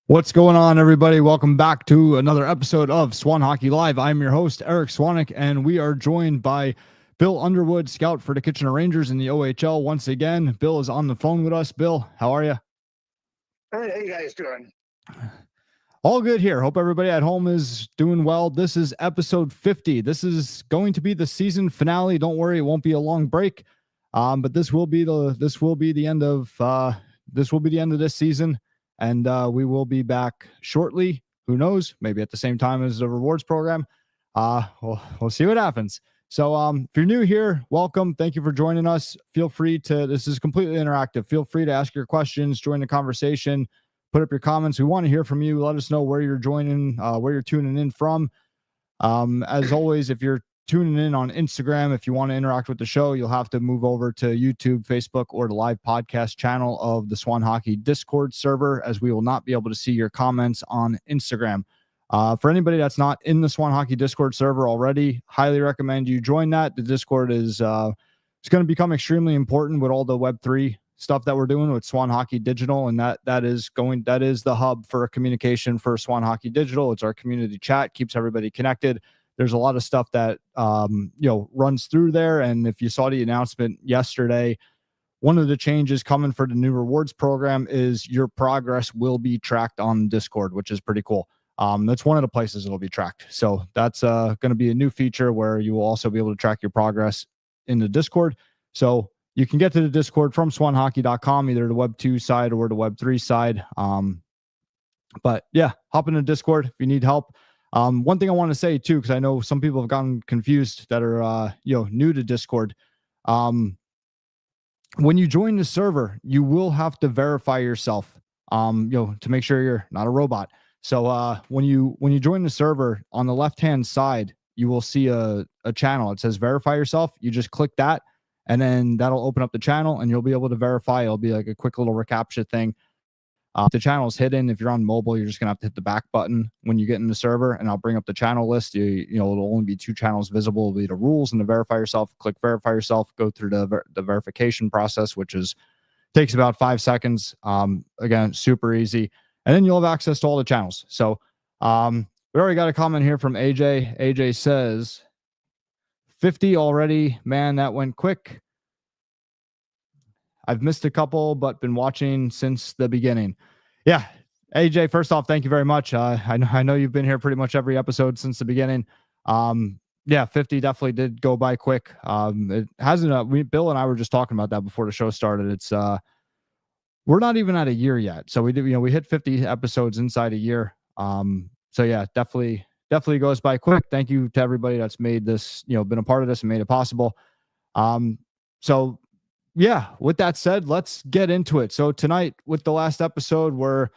What's going on, everybody? Welcome back to another episode of Swan Hockey Live. I'm your host, Eric Swanek, and we are joined by Bill Underwood, scout for the Kitchener Rangers in the OHL. Once again, Bill is on the phone with us. Bill, how are you? Hey, how you guys doing? All good here. Hope everybody at home is doing well. This is episode 50. This is going to be the season finale. Don't worry, it won't be a long break. But this will be the end of this season. And we will be back shortly. Who knows? Maybe at the same time as the rewards program. We'll see what happens. So if you're new here, welcome. Thank you for joining us. Feel free to, this is completely interactive. Feel free to ask your questions, join the conversation, put up your comments. We want to hear from you. Let us know where you're joining, where you're tuning in from. As always, if you're tuning in on Instagram, if you want to interact with the show, you'll have to move over to YouTube, Facebook, or the live podcast channel of the Swan Hockey Discord server, as we will not be able to see your comments on Instagram. For anybody that's not in the Swan Hockey Discord server already, highly recommend you join that. The Discord is it's going to become extremely important with all the Web3 stuff that we're doing with Swan Hockey Digital, and that is the hub for communication for Swan Hockey Digital. It's our community chat, keeps everybody connected. There's a lot of stuff that runs through there. And if you saw the announcement yesterday, one of the changes coming for the new rewards program is your progress will be tracked on Discord, which is pretty cool. That's one of the places it'll be tracked. So that's going to be a new feature where you will also be able to track your progress in the Discord. So you can get to the Discord from swanhockey.com, either the Web 2 side or the Web 3 side. But yeah, hop in the Discord if you need help. One thing I want to say too, because I know some people have gotten confused that are new to Discord. When you join the server, you will have to verify yourself, to make sure you're not a robot. So when you join the server, on the left-hand side, you will see a channel. It says verify yourself. You just click that, and then that'll open up the channel, and you'll be able to verify. It'll be like a quick little reCAPTCHA thing. The channel is hidden. If you're on mobile, you're just going to have to hit the back button when you get in the server, and I'll bring up the channel list. It'll only be two channels visible. It'll be the rules and the verify yourself. Click verify yourself, go through the verification process, which takes about 5 seconds. Again, super easy. And then you'll have access to all the channels. So we already got a comment here from AJ. AJ says, 50 already. Man, that went quick. I've missed a couple, but been watching since the beginning. Yeah, AJ, first off, thank you very much. I know you've been here pretty much every episode since the beginning. 50 definitely did go by quick. It hasn't. Bill and I were just talking about that before the show started. It's we're not even at a year yet, so we hit 50 episodes inside a year. So yeah, definitely goes by quick. Thank you to everybody that's made this, been a part of this and made it possible. So. Yeah, with that said, let's get into it. So tonight, with the last episode, we're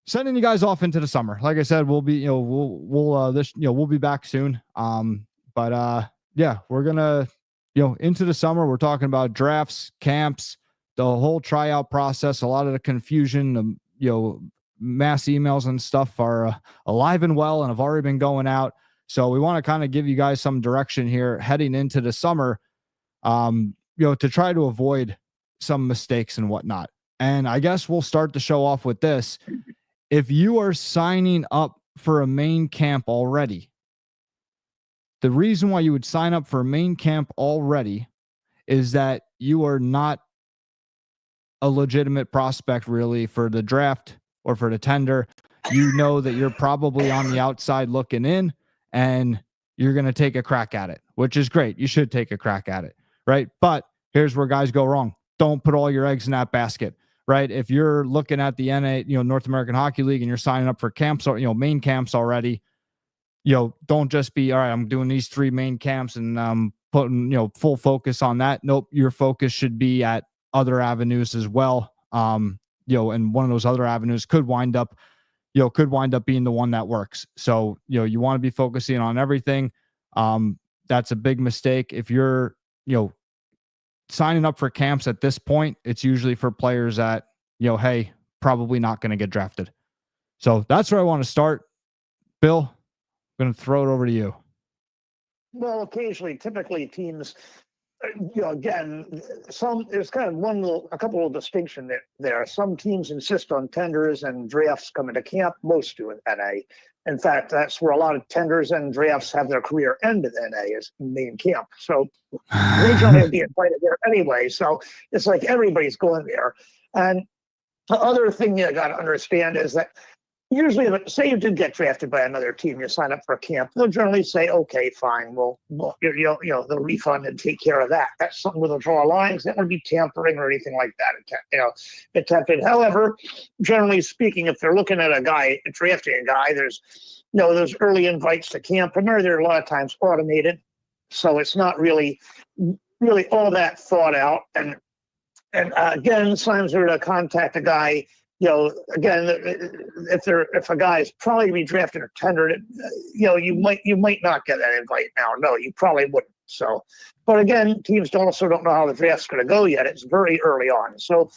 sending you guys off into the summer. Like I said, we'll be, we'll be back soon. But we're gonna, into the summer. We're talking about drafts, camps, the whole tryout process. A lot of the confusion, mass emails and stuff are alive and well and have already been going out. So we want to kind of give you guys some direction here heading into the summer. To try to avoid some mistakes and whatnot. And I guess we'll start the show off with this. If you are signing up for a main camp already, the reason why you would sign up for a main camp already is that you are not a legitimate prospect really for the draft or for the tender. You know that you're probably on the outside looking in, and you're going to take a crack at it, which is great. You should take a crack at it. Right. But here's where guys go wrong. Don't put all your eggs in that basket. Right. If you're looking at the North American Hockey League, and you're signing up for camps or, main camps already, don't just be, all right, I'm doing these 3 main camps and putting, full focus on that. Nope. Your focus should be at other avenues as well. And one of those other avenues could wind up being the one that works. So, you want to be focusing on everything. That's a big mistake. If you're, signing up for camps at this point, it's usually for players that, hey, probably not going to get drafted. So that's where I want to start. Bill, I'm going to throw it over to you. Well, typically teams Again, there's kind of a couple of distinction there. Some teams insist on tenders and drafts coming to camp. Most do in NA. In fact, that's where a lot of tenders and drafts have their career end in NA, is main camp. So they generally be invited there anyway. So it's like everybody's going there. And the other thing you got to understand is that usually, say you did get drafted by another team, you sign up for a camp, they'll generally say, okay, fine, they'll refund and take care of that. That's something where they'll draw lines. That would be tampering or anything like that, attempted. However, generally speaking, if they're looking at drafting a guy, there's those early invites to camp, and they're a lot of times automated. So it's not really all that thought out. And again, sometimes they're to contact a guy. Again, if a guy is probably to be drafted or tendered, you might not get that invite now. No, you probably wouldn't. So, but again, teams also don't know how the draft's going to go yet. It's very early on. So,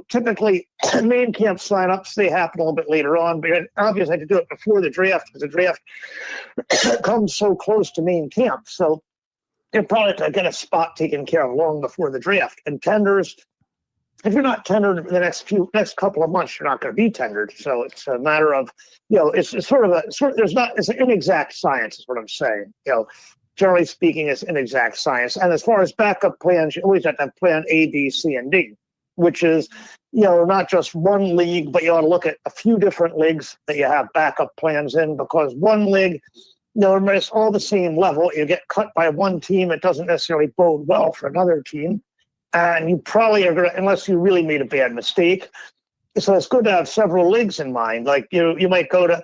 typically main camp signups, they happen a little bit later on, but obviously I had to do it before the draft because the draft comes so close to main camp. So you're probably to get a spot taken care of long before the draft. And tenders, if you're not tendered in the next couple of months, you're not going to be tendered. So it's a matter of, it's it's an inexact science is what I'm saying. Generally speaking, it's inexact science. And as far as backup plans, you always have to have plan A, B, C, and D, which is, not just one league, but you ought to look at a few different leagues that you have backup plans in, because one league, it's all the same level. You get cut by one team, it doesn't necessarily bode well for another team. And you probably are going to, unless you really made a bad mistake. So it's good to have several leagues in mind. Like you might go to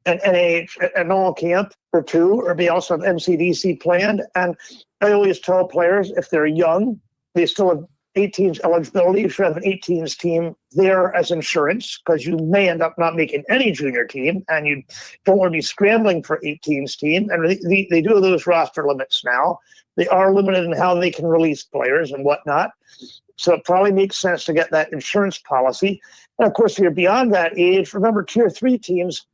an all camp or two, or be also have MCDC planned. And I always tell players, if they're young, they still have 18s eligibility. You should have an 18s team there as insurance, because you may end up not making any junior team, and you don't want to be scrambling for 18s team. And they do those roster limits now. They are limited in how they can release players and whatnot. So it probably makes sense to get that insurance policy. And of course, if you're beyond that age, remember, tier 3 teams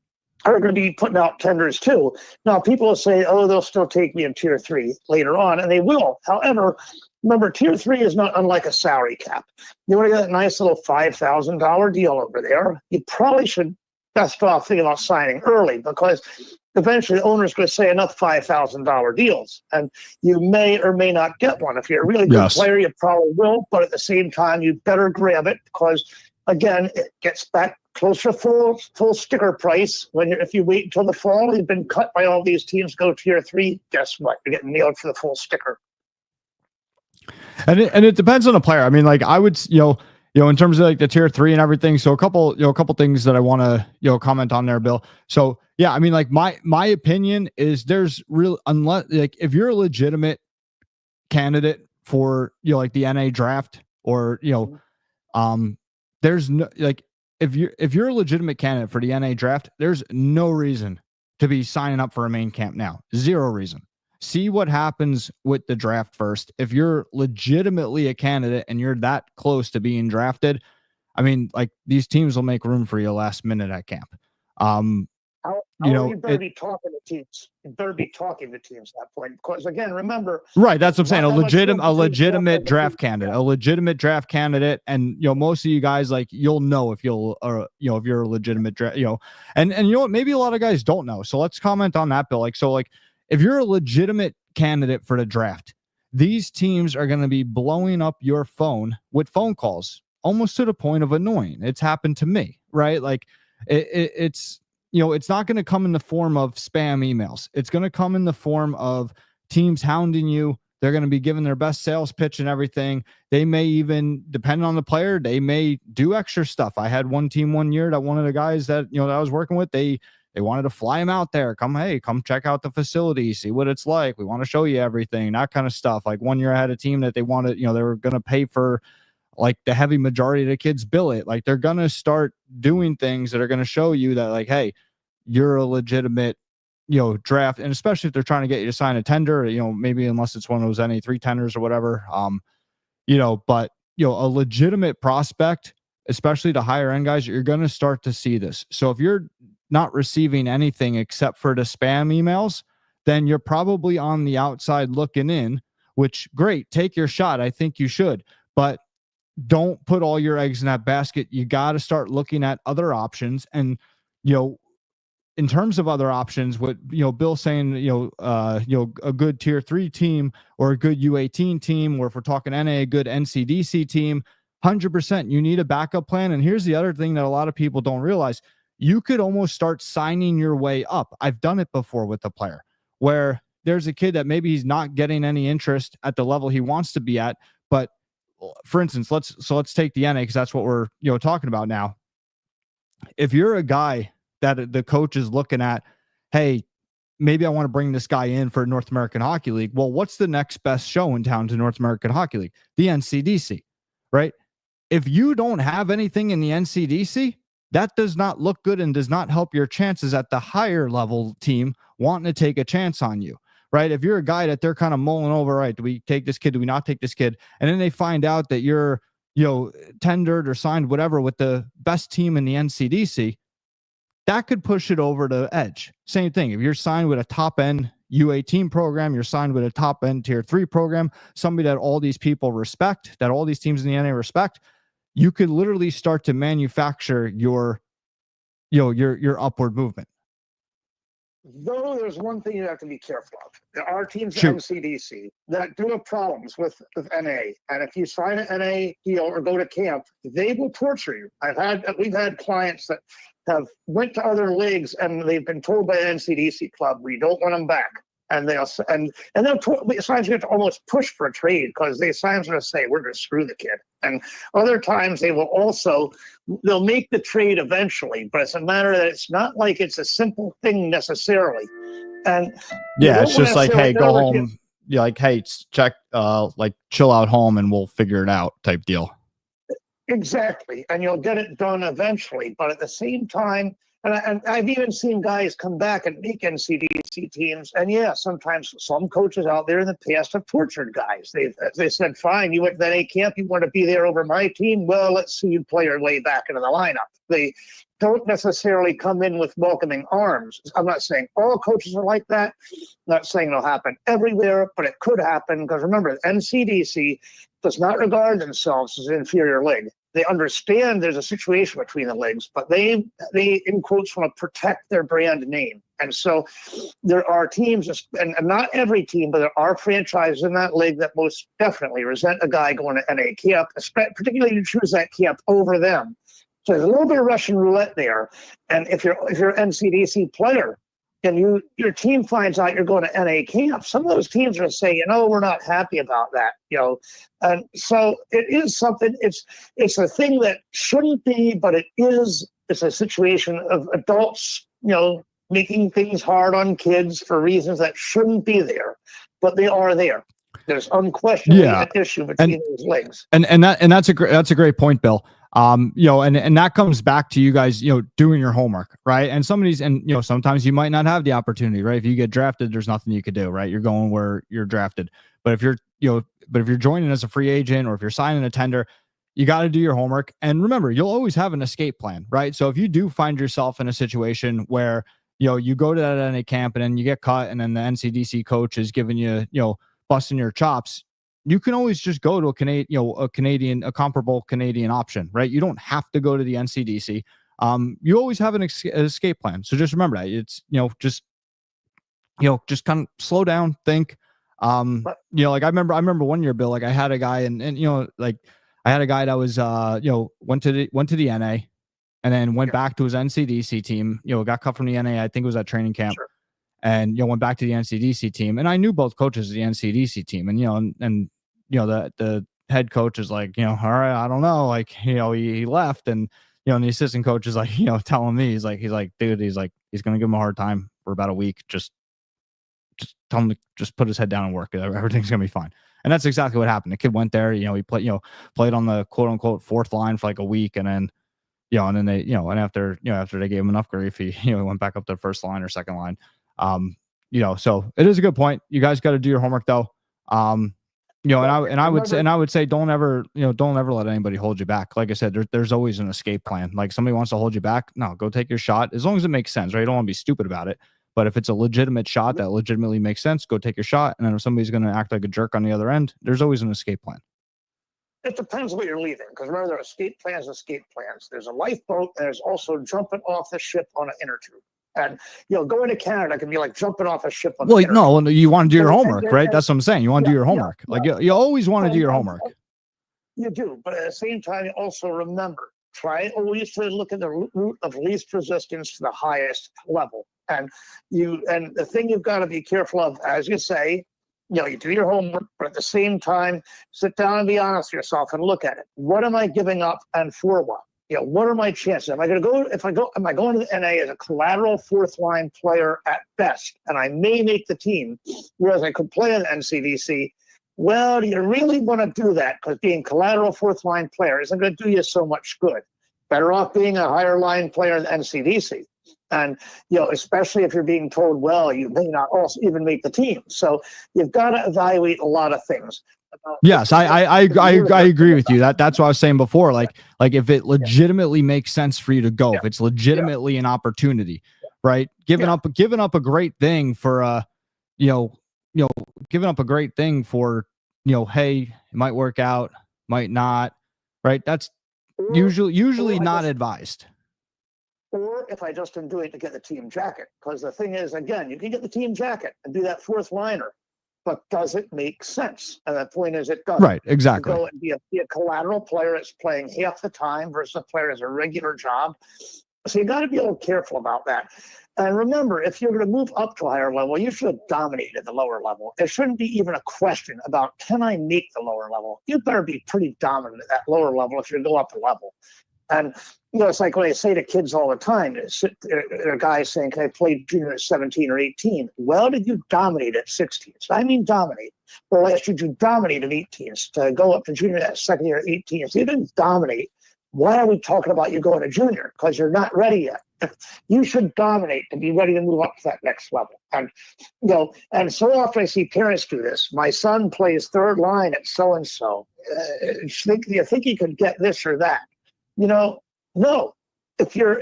are going to be putting out tenders too. Now, people will say, oh, they'll still take me in tier 3 later on, and they will. However, remember, tier 3 is not unlike a salary cap. You want to get a nice little $5,000 deal over there, you probably should best off thinking about signing early, because eventually the owner's going to say enough $5,000 deals, and you may or may not get one. If you're a really good player, you probably will, but at the same time, you better grab it, because, again, it gets back closer to full sticker price. If you wait until the fall, you've been cut by all these teams, go tier 3, guess what? You're getting nailed for the full sticker. And it depends on the player. I mean, like I would, in terms of like the tier 3 and everything. So a couple things that I want to, comment on there, Bill. So yeah, I mean, like my opinion is there's unless like if you're a legitimate candidate for, like the NA draft, or, there's no, like, if you're a legitimate candidate for the NA draft, there's no reason to be signing up for a main camp now. Zero reason. See what happens with the draft first. If you're legitimately a candidate and you're that close to being drafted, I mean, like, these teams will make room for you last minute at camp. You better be talking to teams. You better be talking to teams at that point, because, again, remember, right? That's what I'm saying. A legitimate draft candidate, and most of you guys, like, you'll know if you're a legitimate draft, and what, maybe a lot of guys don't know. So let's comment on that, Bill. If you're a legitimate candidate for the draft, these teams are going to be blowing up your phone with phone calls, almost to the point of annoying. It's happened to me, right? Like it's not going to come in the form of spam emails. It's going to come in the form of teams hounding you. They're going to be giving their best sales pitch and everything. They may even, depending on the player, they may do extra stuff. I had one team one year that one of the guys that I was working with, they wanted to fly him out there. Come check out the facility, see what it's like. We want to show you everything, that kind of stuff. Like one year I had a team that they wanted, they were going to pay for like the heavy majority of the kids' billet. Like they're going to start doing things that are going to show you that, like, hey, you're a legitimate, draft. And especially if they're trying to get you to sign a tender, maybe unless it's one of those NA3 tenders or whatever, but a legitimate prospect, especially the higher end guys, you're going to start to see this. So if you're not receiving anything except for the spam emails, then you're probably on the outside looking in, which great, take your shot. I think you should, but don't put all your eggs in that basket. You got to start looking at other options. And, in terms of other options, what, Bill's saying, a good tier 3 team or a good U18 team, or if we're talking NA, a good NCDC team, 100%, you need a backup plan. And here's the other thing that a lot of people don't realize. You could almost start signing your way up. I've done it before with a player where there's a kid that maybe he's not getting any interest at the level he wants to be at. But for instance, let's take the NA, because that's what we're, talking about now. If you're a guy that the coach is looking at, hey, maybe I want to bring this guy in for North American Hockey League. Well, what's the next best show in town to North American Hockey League? The NCDC, right? If you don't have anything in the NCDC, that does not look good and does not help your chances at the higher level team wanting to take a chance on you, right? If you're a guy that they're kind of mulling over, right, do we take this kid? Do we not take this kid? And then they find out that you're, tendered or signed whatever with the best team in the NCDC, that could push it over to edge. Same thing. If you're signed with a top end U18 program, you're signed with a top end tier 3 program, somebody that all these people respect, that all these teams in the NA respect, you could literally start to manufacture your upward movement. Though there's one thing you have to be careful of. There are teams at NCDC that do have problems with NA. And if you sign an NA deal or go to camp, they will torture you. We've had clients that have went to other leagues and they've been told by an NCDC club, we don't want them back. And they'll sometimes you have to almost push for a trade, because they sometimes going to say, we're going to screw the kid. And other times they'll make the trade eventually, but it's a matter that it's not like it's a simple thing necessarily. And yeah, it's just like, hey, go home. You're like, hey, check, like chill out home and we'll figure it out type deal. Exactly. And you'll get it done eventually. But at the same time, and I've even seen guys come back and make NCDC teams. And yeah, sometimes some coaches out there in the past have tortured guys. They said, fine, you went to that A camp, you want to be there over my team? Well, let's see you play your way back into the lineup. They don't necessarily come in with welcoming arms. I'm not saying all coaches are like that. I'm not saying it'll happen everywhere, but it could happen, because remember, NCDC does not regard themselves as an inferior league. They understand there's a situation between the leagues, but they in quotes want to protect their brand name. And so there are teams, and not every team, but there are franchises in that league that most definitely resent a guy going to NA camp, particularly to choose that camp over them. So there's a little bit of Russian roulette there. And if you're an NCDC player and your team finds out you're going to NA camp, some of those teams are saying, we're not happy about that, And so it is something, it's a thing that shouldn't be, but it is. It's a situation of adults, making things hard on kids for reasons that shouldn't be there, but they are there. There's unquestionably an issue between those leagues. And that's a great point, Bill. And that comes back to you guys, doing your homework, right? And sometimes you might not have the opportunity, right? If you get drafted, there's nothing you could do, right? You're going where you're drafted. But if you're joining as a free agent, or if you're signing a tender, you got to do your homework. And remember, you'll always have an escape plan, right? So if you do find yourself in a situation where, you go to that NA camp and then you get cut, and then the NCDC coach is giving you, busting your chops, you can always just go to a comparable Canadian option, right? You don't have to go to the NCDC. You always have an escape plan. So just remember that. It's, just kind of slow down, think. Like I remember 1 year, Bill, like I had a guy and I had a guy that was, went to the NA and then went back to his NCDC team, got cut from the NA. I think it was at training camp. Sure. And went back to the NCDC team, and I knew both coaches of the NCDC team, and the head coach is like, all right, I don't know, like, he left, and and the assistant coach is like, telling me, he's like, dude, he's gonna give him a hard time for about a week, just tell him to just put his head down and work, everything's gonna be fine. And that's exactly what happened. The kid went there, he played on the quote unquote fourth line for like a week, and then and then they and after they gave him enough grief, he went back up to the first line or second line. So it is a good point. You guys got to do your homework though. And I would say don't ever let anybody hold you back. Like I said, there's always an escape plan. Like somebody wants to hold you back, no, go take your shot, as long as it makes sense, right? You don't want to be stupid about it, But if it's a legitimate shot that legitimately makes sense, go take your shot. And then if somebody's going to act like a jerk on the other end, there's always an escape plan. It depends what you're leaving, because remember, there are escape plans. There's a lifeboat, and there's also jumping off the ship on an inner tube. And going to Canada can be like jumping off a ship on an inner tube. You want to do your homework, right? That's what I'm saying. You want to do your homework. You always want to do your homework. You do, but at the same time, you also remember, try always to look at the route of least resistance to the highest level. And the thing you've got to be careful of, as you say, you do your homework, but at the same time, sit down and be honest with yourself and look at it. What am I giving up, and for what? What are my chances? Am I going to go? Am I going to the NA as a collateral fourth line player at best, and I may make the team, whereas I could play in NCDC? Well, do you really want to do that? Because being collateral fourth line player isn't going to do you so much good. Better off being a higher line player in NCDC. And, especially if you're being told, well, you may not also even make the team. So you've got to evaluate a lot of things. Yes, I agree with you. That's what I was saying before. Like if it legitimately makes sense for you to go, if it's legitimately an opportunity, right? Giving up a great thing for giving up a great thing for, hey, it might work out, might not, right? That's usually not advised. Or if I just am doing it to get the team jacket, because the thing is, again, you can get the team jacket and do that fourth liner, but does it make sense? And the point is, it doesn't. Right, exactly. Go and be a collateral player that's playing half the time versus a player as a regular job. So you got to be a little careful about that. And remember, if you're going to move up to a higher level, you should have dominated the lower level. There shouldn't be even a question about, can I make the lower level? You better be pretty dominant at that lower level if you go up a level. And, it's like when I say to kids all the time, there are guys saying, can I play junior at 17 or 18? Well, did you dominate at 16? So I mean dominate. Or last year, you dominate at 18. To go up to junior at second year at 18. So you didn't dominate. Why are we talking about you going to junior? Because you're not ready yet. You should dominate to be ready to move up to that next level. And, and so often I see parents do this. My son plays third line at so-and-so. You think he could get this or that? No. If you're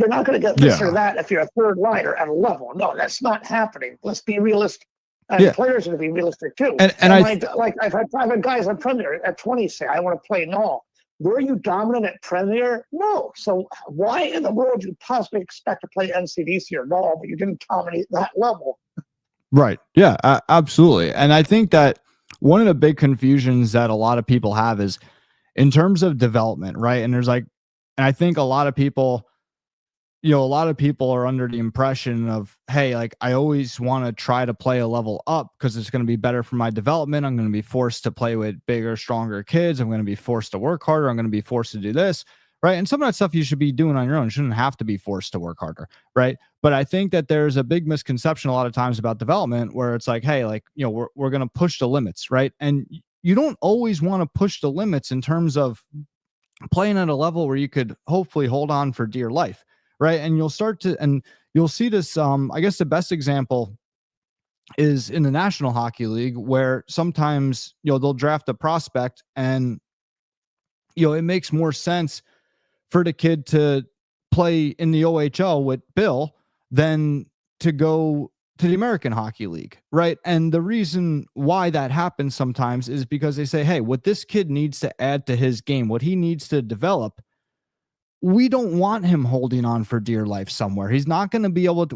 not going to get this or that, if you're a third liner at a level, no, that's not happening. Let's be realistic. And players are going to be realistic too. And I've had guys on Premier at 20 say, I want to play null. Were you dominant at Premier? No. So why in the world do you possibly expect to play NCDC or null, but you didn't dominate that level? Right. Yeah, absolutely. And I think that one of the big confusions that a lot of people have is in terms of development, right? And I think a lot of people are under the impression of, hey, like I always want to try to play a level up because it's going to be better for my development. I'm going to be forced to play with bigger, stronger kids. I'm going to be forced to work harder. I'm going to be forced to do this, right? And some of that stuff you should be doing on your own. You shouldn't have to be forced to work harder, right? But I think that there's a big misconception a lot of times about development where it's like, hey, like, we're going to push the limits, right? And you don't always want to push the limits in terms of playing at a level where you could hopefully hold on for dear life, right? And you'll see this. I guess the best example is in the National Hockey League, where sometimes they'll draft a prospect, and it makes more sense for the kid to play in the OHL with Bill than to go to the American Hockey League, right? And the reason why that happens sometimes is because they say, hey, what this kid needs to add to his game, what he needs to develop, we don't want him holding on for dear life somewhere. He's not going to be able to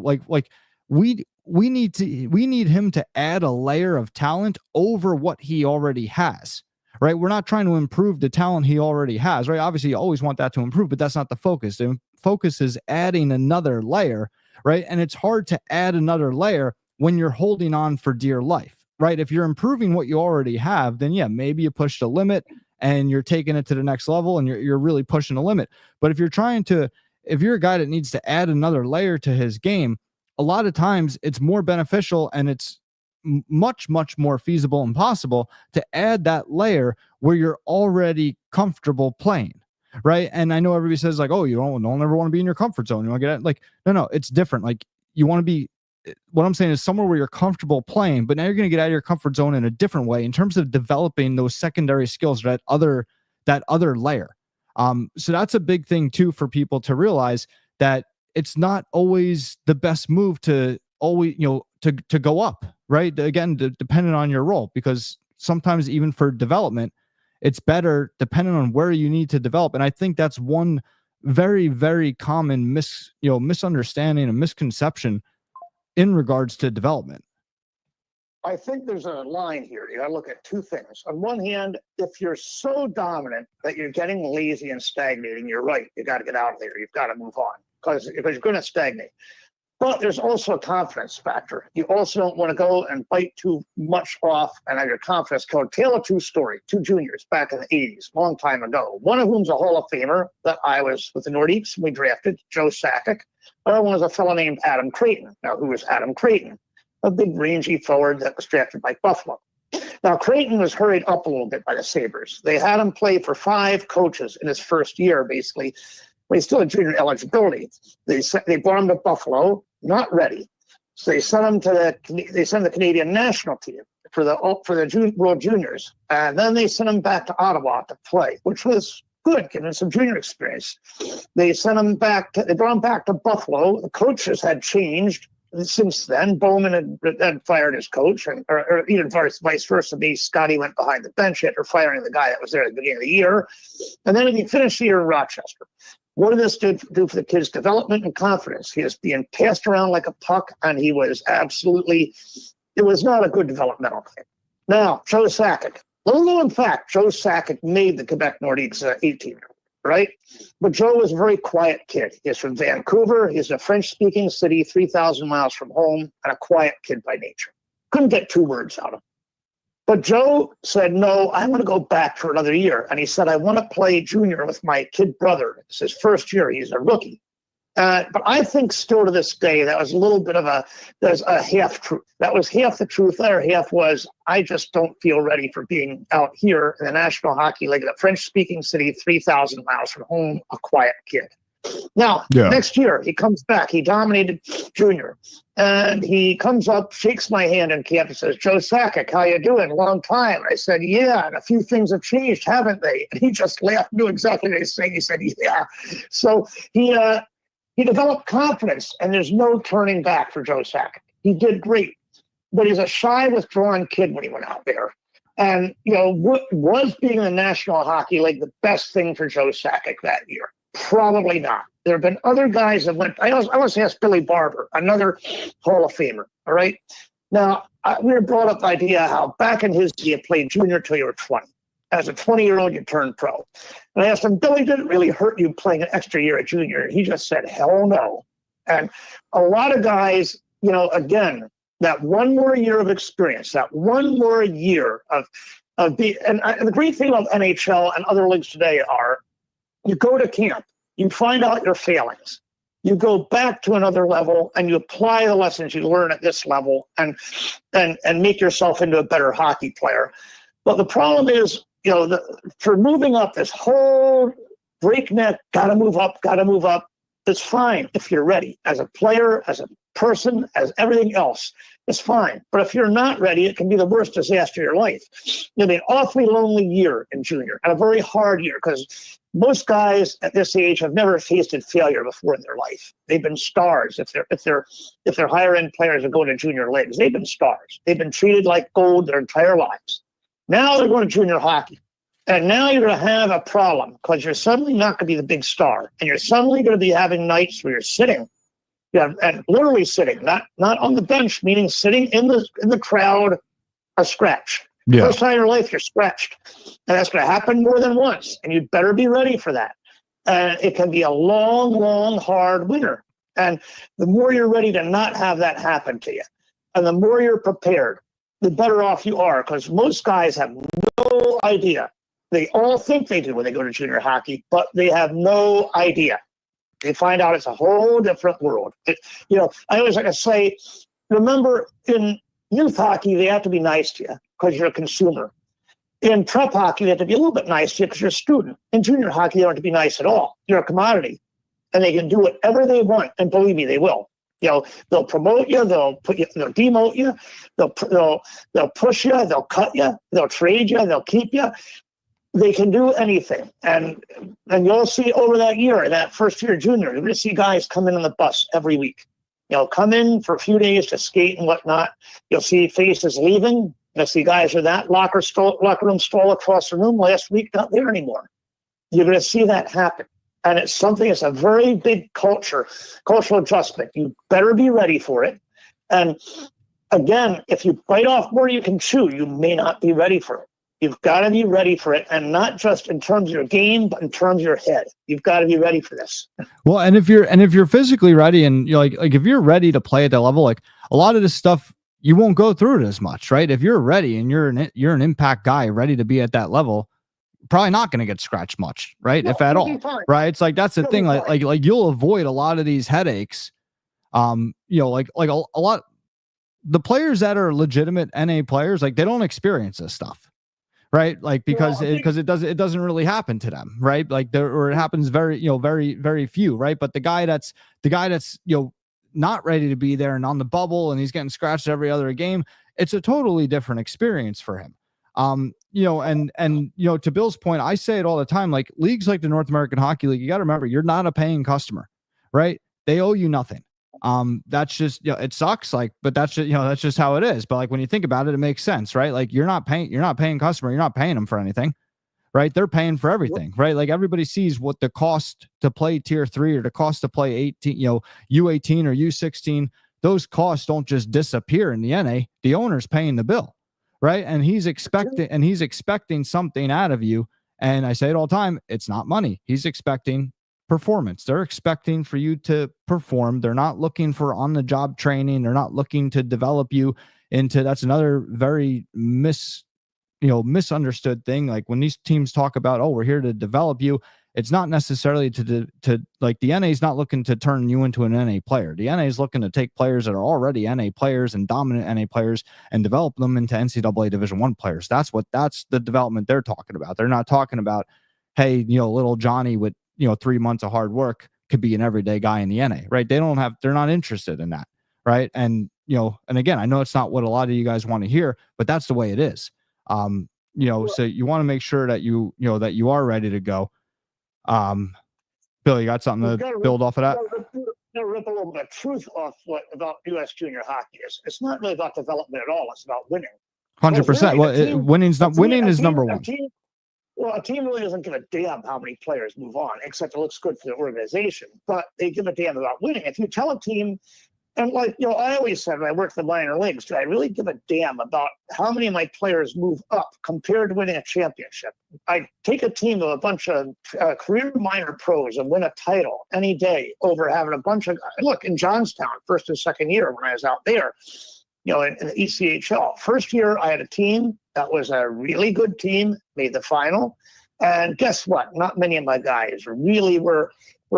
we need him to add a layer of talent over what he already has, right? We're not trying to improve the talent he already has, right? Obviously you always want that to improve, but that's not the focus. The focus is adding another layer, right? And it's hard to add another layer when you're holding on for dear life, right? If you're improving what you already have, then maybe you push the limit and you're taking it to the next level and you're really pushing the limit. But if you're a guy that needs to add another layer to his game, a lot of times it's more beneficial and it's much, much more feasible and possible to add that layer where you're already comfortable playing. Right. And I know everybody says like, oh, you don't ever want to be in your comfort zone. You want to get like, no, it's different. Like you want to be, what I'm saying is somewhere where you're comfortable playing, but now you're going to get out of your comfort zone in a different way in terms of developing those secondary skills, that other layer. So that's a big thing too, for people to realize that it's not always the best move to always, to go up, right? Again, depending on your role, because sometimes even for development, it's better depending on where you need to develop. And I think that's one very, very common misunderstanding and misconception in regards to development. I think there's a line here. You got to look at two things. On one hand, if you're so dominant that you're getting lazy and stagnating, you're right. You got to get out of there. You've got to move on because you're going to stagnate. But there's also a confidence factor. You also don't want to go and bite too much off and have your confidence killed. Tale of two story, two juniors back in the 80s, long time ago. One of whom's a Hall of Famer that I was with the Nordiques. We drafted Joe Sakic. The other one was a fellow named Adam Creighton. Now, who was Adam Creighton? A big rangy forward that was drafted by Buffalo. Now, Creighton was hurried up a little bit by the Sabres. They had him play for 5 coaches in his first year, basically. But he still had junior eligibility. They brought him to Buffalo, not ready. So they sent him to the Canadian national team for the World Juniors. And then they sent him back to Ottawa to play, which was good, giving him some junior experience. They brought him back to Buffalo. The coaches had changed. Since then, Bowman had fired his coach, or even vice versa. Scotty went behind the bench after firing the guy that was there at the beginning of the year. And then he finished the year in Rochester. What did this do for the kid's development and confidence? He was being passed around like a puck, and it was not a good developmental thing. Now, Joe Sakic. Little known fact, Joe Sakic made the Quebec Nordiques 18, right? But Joe was a very quiet kid. He's from Vancouver. He's a French-speaking city, 3,000 miles from home, and a quiet kid by nature. Couldn't get 2 words out of him. But Joe said, no, I want to go back for another year. And he said, I want to play junior with my kid brother. It's his first year. He's a rookie. But I think still to this day, that was a little bit of a half truth. That was half the truth. The other half was, I just don't feel ready for being out here in the National Hockey League, a French-speaking city, 3,000 miles from home, a quiet kid. Now, Next year, he comes back. He dominated junior. And he comes up, shakes my hand in camp and says, Joe Sakic, how you doing? Long time. I said, yeah, and a few things have changed, haven't they? And he just laughed, knew exactly what he was saying. He said, yeah. So he developed confidence, and there's no turning back for Joe Sakic. He did great. But he's a shy, withdrawn kid when he went out there. And, was being in the National Hockey League the best thing for Joe Sakic that year? Probably not. There have been other guys that went. I want to ask Billy Barber, another Hall of Famer. All right. Now, we were brought up the idea how back in his day, you played junior till you were 20. As a 20-year-old, you turned pro. And I asked him, Billy, did it really hurt you playing an extra year at junior? And he just said, hell no. And a lot of guys, again, that one more year of experience, that one more year and the great thing about NHL and other leagues today are, you go to camp, you find out your failings, you go back to another level, and you apply the lessons you learn at this level and make yourself into a better hockey player. But the problem is, for moving up, this whole breakneck, got to move up, it's fine if you're ready. As a player, as a person, as everything else, it's fine. But if you're not ready, it can be the worst disaster of your life. It'll be an awfully lonely year in junior and a very hard year because most guys at this age have never tasted failure before in their life. They've been stars. If they're higher end players who go to junior leagues, they've been stars. They've been treated like gold their entire lives. Now they're going to junior hockey. And now you're going to have a problem because you're suddenly not going to be the big star. And you're suddenly going to be having nights where you're sitting. And literally sitting, not on the bench, meaning sitting in the crowd, a scratch. Yeah. First time in your life, you're scratched. And that's going to happen more than once. And you'd better be ready for that. And it can be a long, long, hard winter. And the more you're ready to not have that happen to you, and the more you're prepared, the better off you are. Because most guys have no idea. They all think they do when they go to junior hockey, but they have no idea. They find out it's a whole different world. I always like to say, remember, in youth hockey, they have to be nice to you because you're a consumer. In prep hockey, they have to be a little bit nice to you because you're a student. In junior hockey, they don't have to be nice at all. You're a commodity. And they can do whatever they want. And believe me, they will. They'll promote you, they'll demote you, they'll push you, they'll cut you, they'll trade you, they'll keep you. They can do anything. And you'll see over that year, that first year junior, you're going to see guys come in on the bus every week. come in for a few days to skate and whatnot. You'll see faces leaving. You'll see guys with that locker room stall across the room last week, not there anymore. You're going to see that happen. And it's a very big cultural adjustment. You better be ready for it. And again, if you bite off more you can chew, you may not be ready for it. You've got to be ready for it, and not just in terms of your game, but in terms of your head. You've got to be ready for this. Well, and if you're physically ready, and you're like if you're ready to play at that level, like a lot of this stuff, you won't go through it as much, right? If you're ready and you're an impact guy, ready to be at that level, probably not going to get scratched much, right? No, if at all, right? It's like that's the thing. Like you'll avoid a lot of these headaches. Like a lot. The players that are legitimate NA players, like they don't experience this stuff. Right. Like, because it doesn't really happen to them. Right. Like or it happens very, very few. Right. But the guy that's, not ready to be there and on the bubble and he's getting scratched every other game, it's a totally different experience for him. And to Bill's point, I say it all the time, like leagues like the North American Hockey League, you got to remember, you're not a paying customer, right? They owe you nothing. That's just, it sucks, like, but that's just, that's just how it is. But like, when you think about it, it makes sense, right? Like you're not paying customer, you're not paying them for anything, right? They're paying for everything, right? Like everybody sees what the cost to play tier 3 or the cost to play 18, U18 or U16, those costs don't just disappear in the NA. The owner's paying the bill, right? And he's expecting something out of you. And I say it all the time, it's not money. He's expecting performance. They're expecting for you to perform. They're not looking for on-the-job training. They're not looking to develop you into, that's another very misunderstood thing. Like when these teams talk about, oh, we're here to develop you, it's not necessarily to like the NA is not looking to turn you into an NA player. The NA is looking to take players that are already NA players and dominant NA players and develop them into NCAA Division I players. That's the development they're talking about. They're not talking about, hey, little Johnny with 3 months of hard work could be an everyday guy in the NA, right? They're not interested in that, right? And and again, I know it's not what a lot of you guys want to hear, but that's the way it is. So you want to make sure that that you are ready to go. Bill, you got something to build off of that? Rip a little bit of truth off about U.S. junior hockey. It's not really about development at all. It's about winning. 100%. Well, winning is number one. A team really doesn't give a damn how many players move on, except it looks good for the organization. But they give a damn about winning. If you tell a team, and I always said when I worked the minor leagues, do I really give a damn about how many of my players move up compared to winning a championship? I take a team of a bunch of career minor pros and win a title any day over having a bunch of, look, in Johnstown, first and second year when I was out there, in the ECHL. First year, I had a team that was a really good team, made the final. And guess what? Not many of my guys really were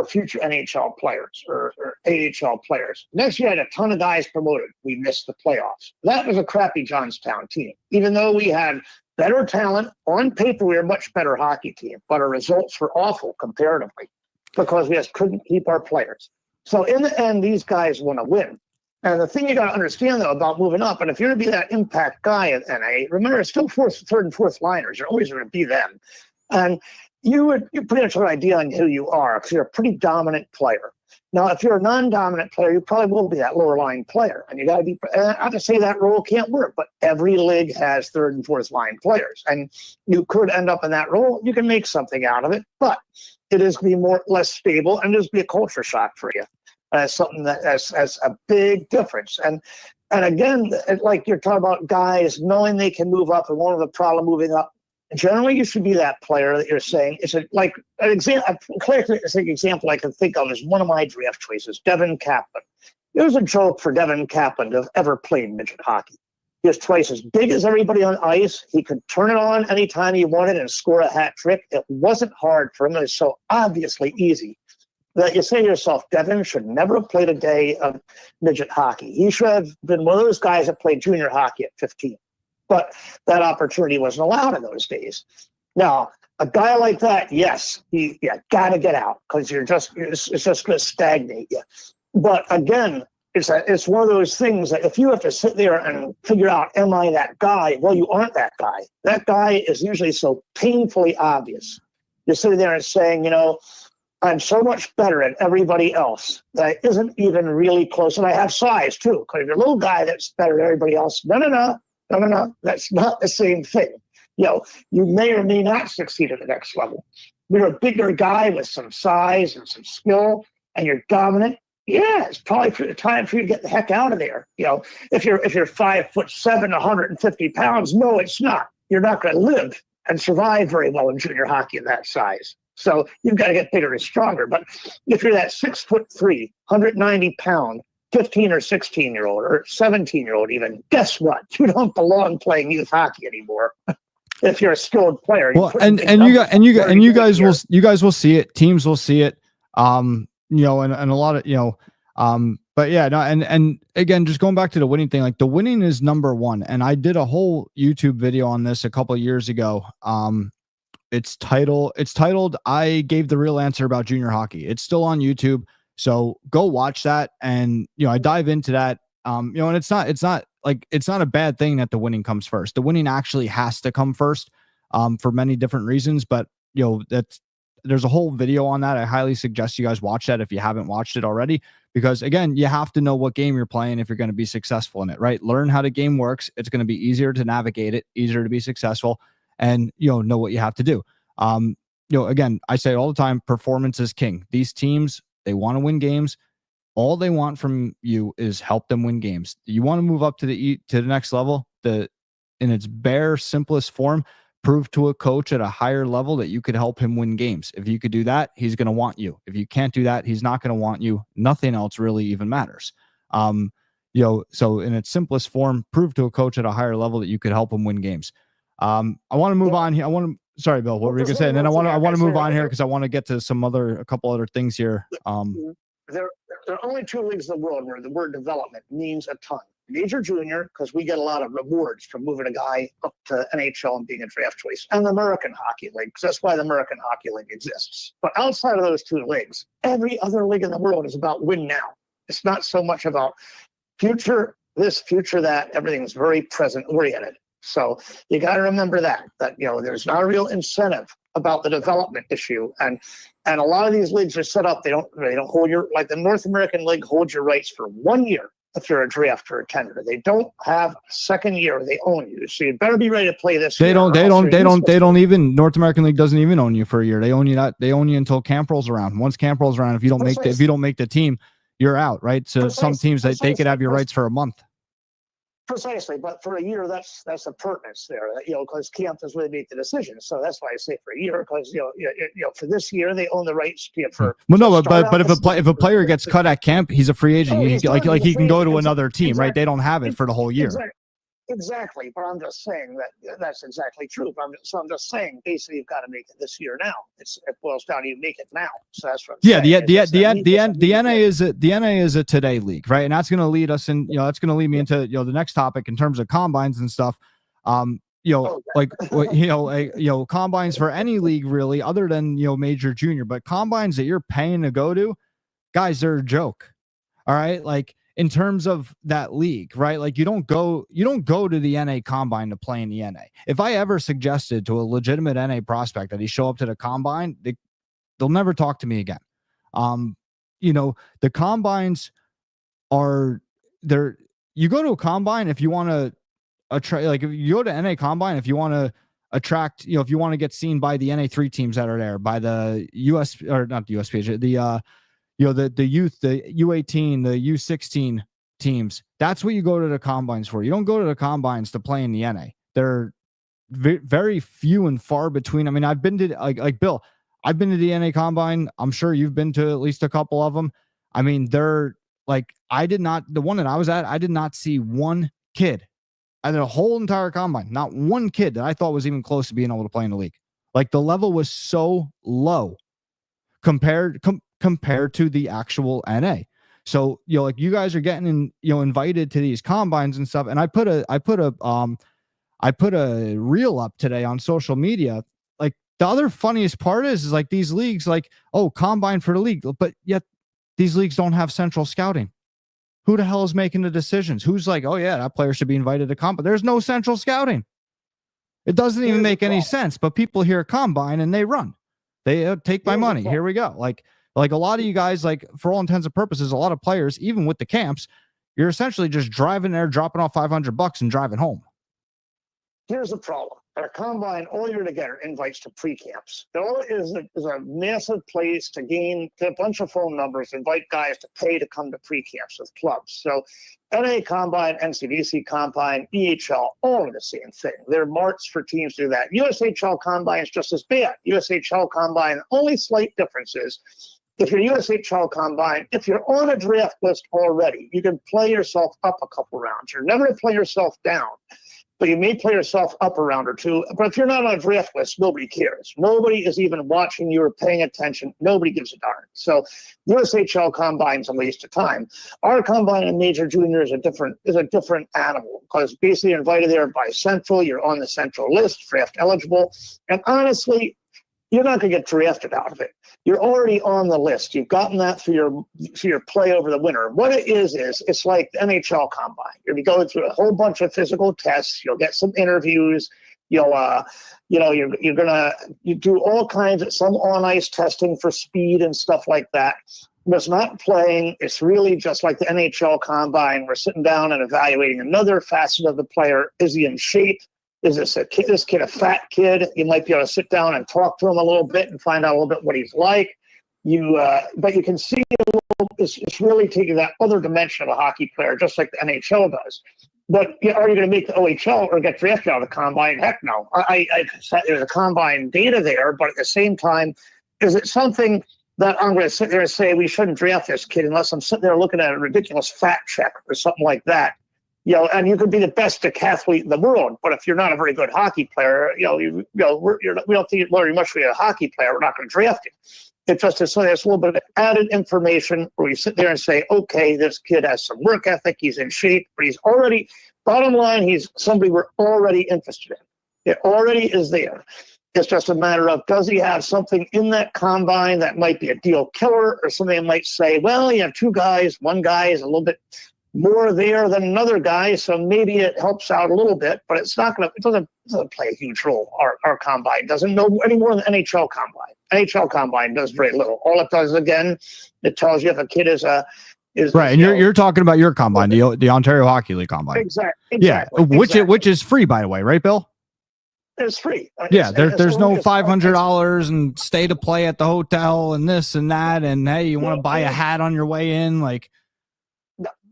future NHL players or AHL players. Next year, I had a ton of guys promoted. We missed the playoffs. That was a crappy Johnstown team. Even though we had better talent, on paper, we were a much better hockey team, but our results were awful comparatively because we just couldn't keep our players. So in the end, these guys want to win. And the thing you got to understand, though, about moving up, and if you're going to be that impact guy at NA, remember, it's still third and fourth liners. You're always going to be them. And you pretty much have an idea on who you are because you're a pretty dominant player. Now, if you're a non-dominant player, you probably will be that lower line player. And you got to be, not to say that role can't work, but every league has third and fourth line players. And you could end up in that role. You can make something out of it, but it is going to be less stable and it'll be a culture shock for you. Something that has a big difference. And again, like you're talking about guys knowing they can move up and one of the problem moving up, generally you should be that player that you're saying. It's like an example, a classic example I can think of is one of my draft choices, Devin Kaplan. It was a joke for Devin Kaplan to have ever played midget hockey. He was twice as big as everybody on ice. He could turn it on anytime he wanted and score a hat trick. It wasn't hard for him. It was so obviously easy that you say to yourself, Devin should never have played a day of midget hockey. He should have been one of those guys that played junior hockey at 15. But that opportunity wasn't allowed in those days. Now, a guy like that, yes, you got to get out because it's just going to stagnate you. But again, it's one of those things that if you have to sit there and figure out, am I that guy? Well, you aren't that guy. That guy is usually so painfully obvious. You're sitting there and saying, I'm so much better than everybody else that isn't even really close. And I have size too. Because if you're a little guy that's better than everybody else, no. That's not the same thing. You may or may not succeed at the next level. You're a bigger guy with some size and some skill, and you're dominant. Yeah, it's probably time for you to get the heck out of there. If you're 5'7", 150 pounds, no, it's not. You're not going to live and survive very well in junior hockey in that size. So you've got to get bigger and stronger. But if you're that 6'3", 190 pound, 15 or 16-year-old or 17-year-old even, guess what? You don't belong playing youth hockey anymore. If you're a skilled player. Well, and you guys will see it. Teams will see it. And a lot of, but yeah, no, and again, just going back to the winning thing, like the winning is number one. And I did a whole YouTube video on this a couple of years ago. It's titled "I Gave the Real Answer About Junior Hockey." It's still on YouTube, so go watch that. And I dive into that. And it's not a bad thing that the winning comes first. The winning actually has to come first, for many different reasons. But there's a whole video on that. I highly suggest you guys watch that if you haven't watched it already, because again, you have to know what game you're playing if you're going to be successful in it, right? Learn how the game works. It's going to be easier to navigate it, easier to be successful, and know what you have to do. Again, I say all the time, performance is king. These teams, they want to win games. All they want from you is help them win games. You want to move up to the next level, in its bare, simplest form, prove to a coach at a higher level that you could help him win games. If you could do that, he's going to want you. If you can't do that, he's not going to want you. Nothing else really even matters. So in its simplest form, prove to a coach at a higher level that you could help him win games. I want to move on here. Sorry, Bill, what were you going to say? And then I want to move on here because I want to get to a couple other things here. There are only two leagues in the world where the word development means a ton. Major junior, because we get a lot of rewards from moving a guy up to NHL and being a draft choice, and the American Hockey League, because that's why the American Hockey League exists. But outside of those two leagues, every other league in the world is about win now. It's not so much about future this, future that. Everything's very present oriented. So you got to remember that there's not a real incentive about the development issue, and a lot of these leagues are set up. They don't hold like the North American League holds your rights for 1 year if you're a draft or a tender. They don't have a second year where they own you. So you better be ready to play this. They don't even North American League doesn't even own you for a year. They own you until camp rolls around. Once camp rolls around, if you don't make the team, you're out, right? So some teams they could have your rights for a month. Precisely, but for a year, that's a pertinence there, because camp is where they make the decision. So that's why I say for a year, because for this year they own the rights for. Well, no, but if a player gets cut at camp, he's a free agent. He can go to another team, right? They don't have it for the whole year. Exactly, but I'm just saying that's exactly true. But I'm just saying, basically, you've got to make it this year now. It boils down to you make it now. So that's what I'm saying. The NA is a today league, right? And that's going to lead us in. That's going to lead me into the next topic in terms of combines and stuff. Combines for any league really, other than major junior, but combines that you're paying to go to, guys, they're a joke. All right, like. In terms of that league, right? Like you don't go to the NA combine to play in the NA. If I ever suggested to a legitimate NA prospect that he show up to the combine, they'll never talk to me again. The combines are there. You go to a combine if you want to attract, like if you go to NA combine, if you want to attract, if you want to get seen by the NA3 teams that are there, by the US or not the USPH, the youth, the U18, the U16 teams. That's what you go to the combines for. You don't go to the combines to play in the NA. They're very few and far between. I mean, I've been to like Bill. I've been to the NA combine. I'm sure you've been to at least a couple of them. I mean, they're like the one that I was at. I did not see one kid at the whole entire combine. Not one kid that I thought was even close to being able to play in the league. Like the level was so low compared to the actual NA. So, like you guys are getting invited to these combines and stuff. And I put a reel up today on social media. Like the other funniest part is like these leagues, like, oh, combine for the league, but yet these leagues don't have central scouting. Who the hell is making the decisions? Who's like, oh yeah, that player should be invited to combine? There's no central scouting. It doesn't even make any sense, but people hear combine and they run. They take my Here's the money. problem. Here we go. Like a lot of you guys, like for all intents and purposes, a lot of players, even with the camps, you're essentially just driving there, dropping off $500 and driving home. Here's the problem. At a combine, all you're going to get are invites to pre-camps. It all is a massive place to get a bunch of phone numbers, invite guys to pay to come to pre-camps with clubs. So NA Combine, NCDC Combine, EHL, all are the same thing. They're marts for teams to do that. USHL Combine is just as bad. USHL Combine, only slight difference is if you're USHL Combine, if you're on a draft list already, you can play yourself up a couple rounds. You're never going to play yourself down, but you may play yourself up a round or two. But if you're not on a draft list, nobody cares. Nobody is even watching you or paying attention. Nobody gives a darn. So USHL Combine's a waste of time. Our Combine and Major Junior is a different animal, because basically you're invited there by Central. You're on the Central list, draft eligible. And honestly, you're not going to get drafted out of it. You're already on the list. You've gotten that through your play over the winter. What it is it's like the NHL Combine. You'll be going through a whole bunch of physical tests. You'll get some interviews. You do all kinds of some on ice testing for speed and stuff like that. But it's not playing. It's really just like the NHL Combine. We're sitting down and evaluating another facet of the player. Is he in shape? Is this kid a fat kid? You might be able to sit down and talk to him a little bit and find out a little bit what he's like. But you can see it's really taking that other dimension of a hockey player, just like the NHL does. But are you going to make the OHL or get drafted out of the Combine? Heck no. There's a Combine data there, but at the same time, is it something that I'm going to sit there and say we shouldn't draft this kid unless I'm sitting there looking at a ridiculous fat check or something like that? And you could be the best decathlete in the world, but if you're not a very good hockey player, we don't think you're very much to be a hockey player. We're not going to draft you. It just is there's a little bit of added information where you sit there and say, okay, this kid has some work ethic, he's in shape, but he's already, bottom line, he's somebody we're already interested in. It already is there. It's just a matter of, does he have something in that combine that might be a deal killer, or somebody might say, well, you have two guys, one guy is a little bit more there than another guy, so maybe it helps out a little bit, but it doesn't play a huge role. Our combine doesn't know any more than NHL Combine. NHL Combine does very little. All it does, again, it tells you if a kid is right. And you're talking about your combine, the Ontario Hockey League Combine. Exactly. Yeah, which is free, by the way, right, Bill? It's free. Yeah, there's no $500 and stay to play at the hotel and this and that, and hey, you want to buy a hat on your way in, like.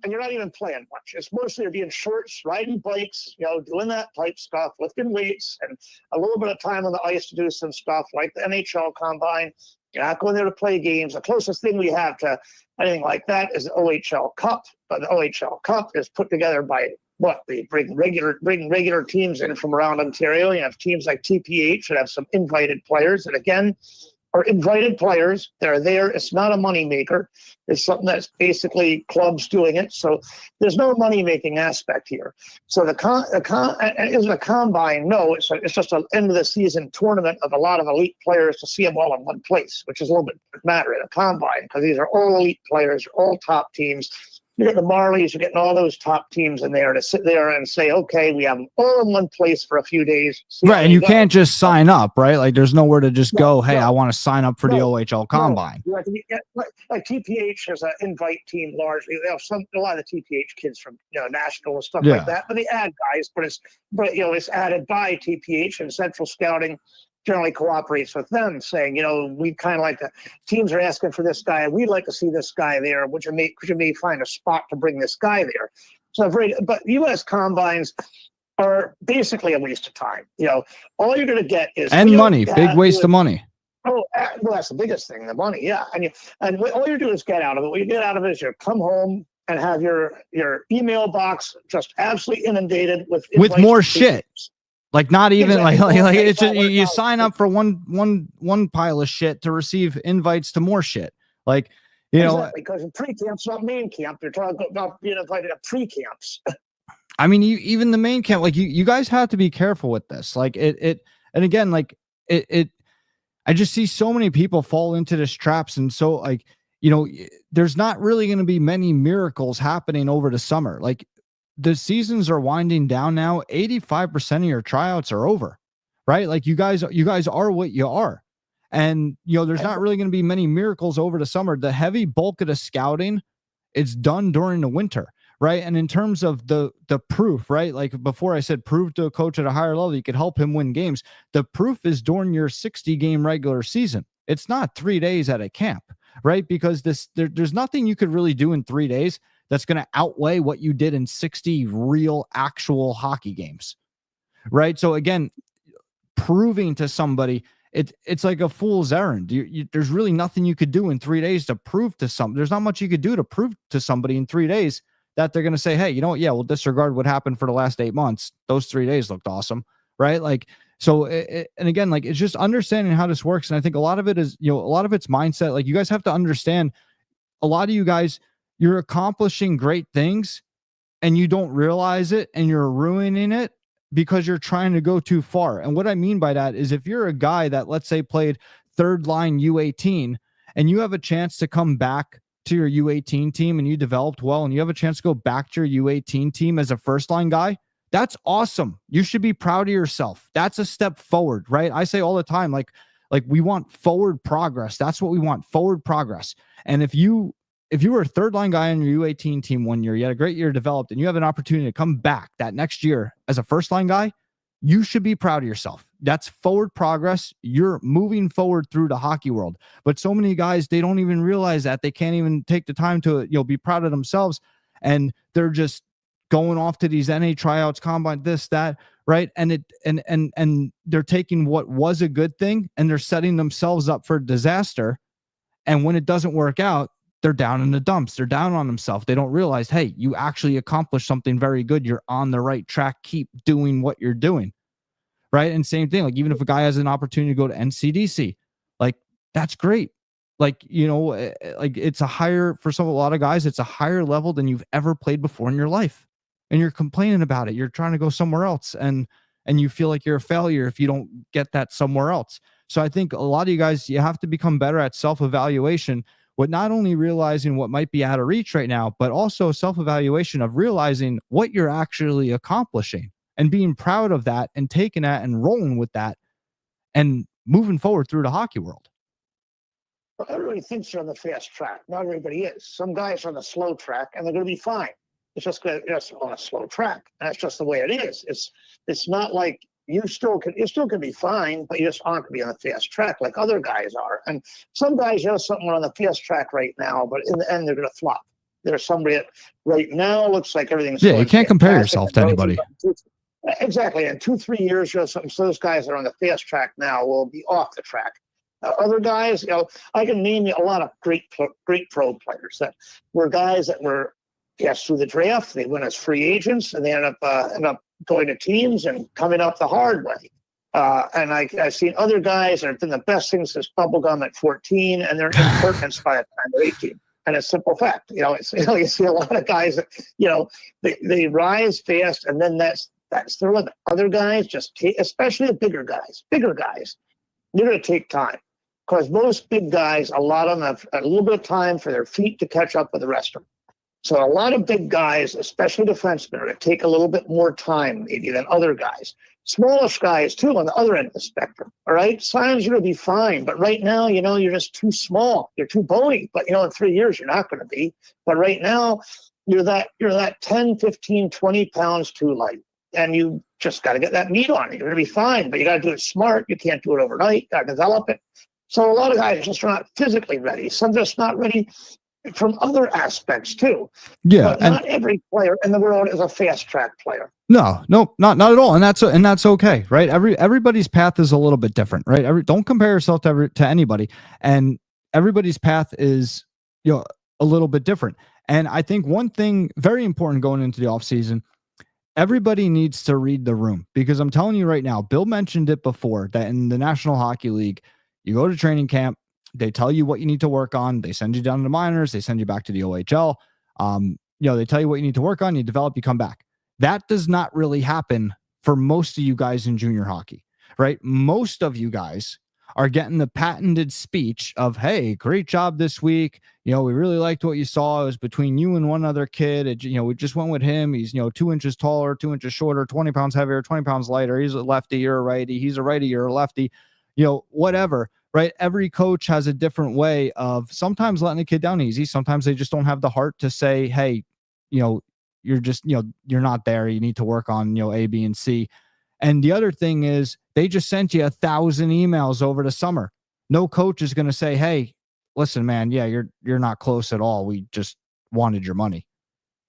And you're not even playing much. It's mostly you're being shorts, riding bikes, doing that type stuff, lifting weights, and a little bit of time on the ice to do some stuff like the NHL Combine. You're not going there to play games. The closest thing we have to anything like that is the OHL Cup. But the OHL Cup is put together by they bring regular teams in from around Ontario. You have teams like TPH that have some invited players, and again, are invited players. They're there. It's not a money maker. It's something that's basically clubs doing it. So there's no money making aspect here. So isn't a combine? No, it's just an end of the season tournament of a lot of elite players to see them all in one place, which is a little bit matter in a combine, because these are all elite players, all top teams. You get the Marlies, you're getting all those top teams in there to sit there and say, okay, we have them all in one place for a few days. Right, and you can't just sign up, right? Like there's nowhere to just go, hey, I want to sign up for the OHL Combine. Like TPH is an invite team largely. They have a lot of the TPH kids from national and stuff like that, but they add guys, but it's added by TPH, and Central Scouting generally cooperates with them, saying, we kind of like teams are asking for this guy. We'd like to see this guy there. Could you may find a spot to bring this guy there? So but U.S. combines are basically a waste of time. All you're going to get is money, big waste of money. Oh, well, that's the biggest thing, the money. Yeah, and all you do is get out of it. What you get out of it is you come home and have your email box just absolutely inundated with more shit. Like not even like it's just you sign up for one pile of shit to receive invites to more shit. Like because in pre-camps, not main camp. They're talking about being invited to pre-camps. I mean, even the main camp, like you guys have to be careful with this. Like it and again, like it. I just see so many people fall into this traps, and so there's not really going to be many miracles happening over the summer. Like the seasons are winding down now. 85% of your tryouts are over, right? Like you guys are what you are. And, there's not really going to be many miracles over the summer. The heavy bulk of the scouting, it's done during the winter, right? And in terms of the proof, right? Like before I said, prove to a coach at a higher level, you could help him win games. The proof is during your 60-game regular season. It's not 3 days at a camp, right? Because there's nothing you could really do in 3 days that's going to outweigh what you did in 60 real, actual hockey games, right? So again, proving to somebody, it's like a fool's errand. There's really nothing you could do in 3 days to prove to some. There's not much you could do to prove to somebody in 3 days that they're going to say, hey, you know what? Yeah, we'll disregard what happened for the last 8 months. Those 3 days looked awesome, right? Like, so, and again, like, it's just understanding how this works. And I think a lot of it is, a lot of it's mindset. Like, you guys have to understand, a lot of you guys, you're accomplishing great things and you don't realize it and you're ruining it because you're trying to go too far. And what I mean by that is, if you're a guy that, let's say, played third line U18 and you have a chance to come back to your U18 team and you developed well and you have a chance to go back to your U18 team as a first line guy, that's awesome. You should be proud of yourself. That's a step forward, right? I say all the time, like we want forward progress. That's what we want, forward progress. And if you were a third line guy on your U18 team one year, you had a great year developed, and you have an opportunity to come back that next year as a first line guy, you should be proud of yourself. That's forward progress. You're moving forward through the hockey world. But so many guys, they don't even realize that. They can't even take the time to, be proud of themselves. And they're just going off to these NA tryouts, combine, this, that, right? And they're taking what was a good thing and they're setting themselves up for disaster. And when it doesn't work out, they're down in the dumps. They're down on themselves. They don't realize, hey, you actually accomplished something very good. You're on the right track. Keep doing what you're doing. Right. And same thing, like, even if a guy has an opportunity to go to NCDC, like, that's great. Like, like, it's a higher, for a lot of guys, it's a higher level than you've ever played before in your life. And you're complaining about it. You're trying to go somewhere else. And you feel like you're a failure if you don't get that somewhere else. So I think a lot of you guys, you have to become better at self-evaluation, with not only realizing what might be out of reach right now, but also self-evaluation of realizing what you're actually accomplishing and being proud of that and taking that and rolling with that and moving forward through the hockey world. Well, everybody thinks they're on the fast track. Not everybody is. Some guys are on the slow track and they're going to be fine. It's just on a slow track. That's just the way it is. It's not like you still can be fine, but you just aren't going to be on the fast track like other guys are. And some guys, something on the fast track right now, but in the end, they're going to flop. There's somebody that right now looks like everything's you can't compare yourself to anybody. Exactly. In 2-3 years, something. So those guys that are on the fast track now will be off the track. Other guys, I can name you a lot of great pro players that were guys that were through the draft. They went as free agents, and they end up going to teams and coming up the hard way. And I've seen other guys that have done the best things since bubblegum at 14, and they're impertinent by the time they're 18. And it's a simple fact. You see a lot of guys that, they rise fast, and then that's their limit. Other guys especially the bigger guys, they're going to take time, because most big guys, a lot of them have a little bit of time for their feet to catch up with the rest of them. So a lot of big guys, especially defensemen, are going to take a little bit more time maybe than other guys. Smallish guys, too, on the other end of the spectrum. All right? Signs you're going to be fine. But right now, you're just too small. You're too bony. But, in 3 years, you're not going to be. But right now, you're that 10, 15, 20 pounds too light. And you just got to get that meat on it. You're going to be fine. But you got to do it smart. You can't do it overnight. You got to develop it. So a lot of guys just are not physically ready. Some just not ready from other aspects too. Yeah, but not every player in the world is a fast track player. No, not at all, and that's okay, right? Everybody's path is a little bit different, right? Don't compare yourself to anybody, and everybody's path is a little bit different. And I think one thing very important going into the off season, everybody needs to read the room, because I'm telling you right now, Bill mentioned it before, that in the National Hockey League, you go to training camp. They tell you what you need to work on. They send you down to the minors. They send you back to the OHL. They tell you what you need to work on. You develop, you come back. That does not really happen for most of you guys in junior hockey, right? Most of you guys are getting the patented speech of, hey, great job this week. We really liked what you saw. It was between you and one other kid. We just went with him. He's, 2 inches taller, 2 inches shorter, 20 pounds heavier, 20 pounds lighter. He's a lefty, you're a righty. He's a righty, you're a lefty, whatever. right? Every coach has a different way of sometimes letting a kid down easy. Sometimes they just don't have the heart to say, hey, you're just, you're not there. You need to work on, A, B, and C. And the other thing is they just sent you 1,000 emails over the summer. No coach is going to say, hey, listen, man, yeah, you're not close at all. We just wanted your money.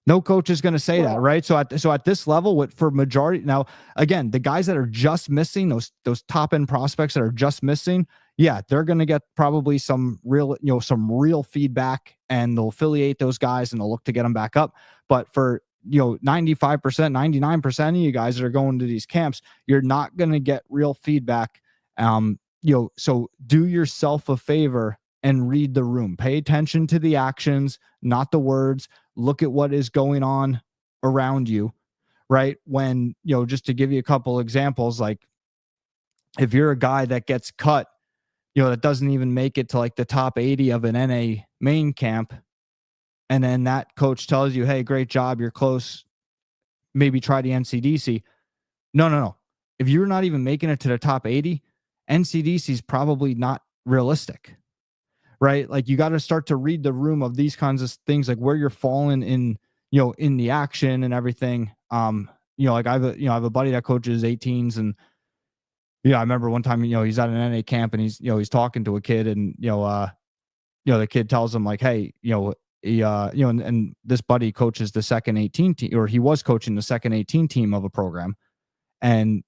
No coach is going to say that, right? So at this level, for majority now, again, the guys that are just missing, those top end prospects that are just missing, yeah, they're going to get probably some real feedback, and they'll affiliate those guys and they'll look to get them back up. But for 95%, 99% of you guys that are going to these camps, you're not going to get real feedback. So do yourself a favor and read the room. Pay attention to the actions, not the words. Look at what is going on around you, right? When, just to give you a couple examples, like if you're a guy that gets cut, that doesn't even make it to like the top 80 of an NA main camp, and then that coach tells you, hey, great job, you're close, maybe try the NCDC. No. If you're not even making it to the top 80, NCDC is probably not realistic, right? Like you got to start to read the room of these kinds of things, like where you're falling in, in the action and everything. Like I have a buddy that coaches 18s, and I remember one time, he's at an NA camp and he's talking to a kid, and the kid tells him like, hey, and this buddy coaches the second 18 team, or he was coaching the second 18 team of a program, and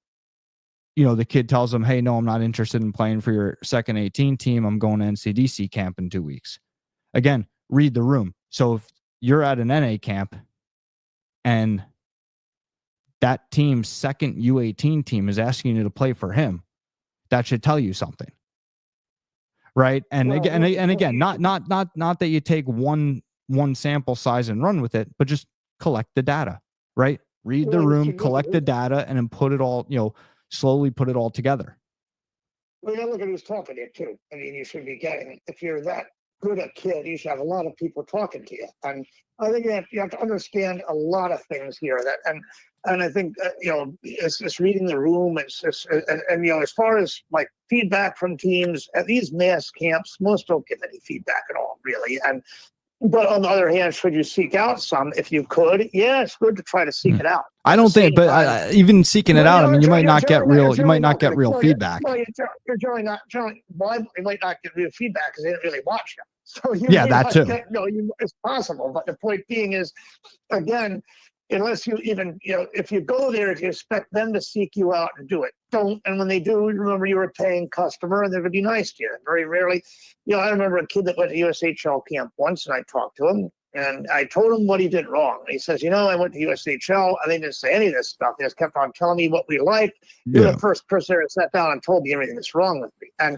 the kid tells him, hey, no, I'm not interested in playing for your second 18 team. I'm going to NCDC camp in 2 weeks. Again, read the room. So if you're at an NA camp and that team's second U18 team is asking you to play for him, that should tell you something, right? And again, not that you take one sample size and run with it, but just collect the data, right? Read the room, collect the data, and then put it all, slowly put it all together. Well, you look at who's talking to you too. I mean, you should be getting, if you're that good a kid, you should have a lot of people talking to you. And I think you have to understand a lot of things here. And I think it's just reading the room. It's just, and as far as like feedback from teams at these mass camps, most don't give any feedback at all, really. But on the other hand, should you seek out some if you could? Yeah, it's good to try to seek it out. I don't think, but even seeking it out, I mean, you might not get real feedback. Well, you're generally not. You might not get real feedback because they didn't really watch you. So that too. It's possible. But the point being is, again, unless you even, if you go there, if you expect them to seek you out and do it, don't. And when they do, remember you're a paying customer and they're going to be nice to you. Very rarely, I remember a kid that went to USHL camp once, and I talked to him and I told him what he did wrong. He says, I went to USHL and they didn't say any of this stuff. They just kept on telling me what we liked. You're the first person that sat down and told me everything that's wrong with me. And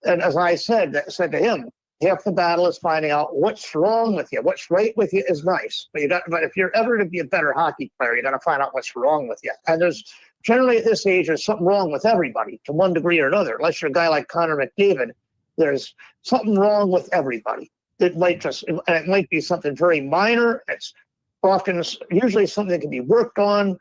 as I said to him, half the battle is finding out what's wrong with you. What's right with you is nice, but if you're ever to be a better hockey player, you got to find out what's wrong with you. And there's generally at this age, there's something wrong with everybody to one degree or another. Unless you're a guy like Connor McDavid, there's something wrong with everybody. It might be something very minor. It's usually something that can be worked on,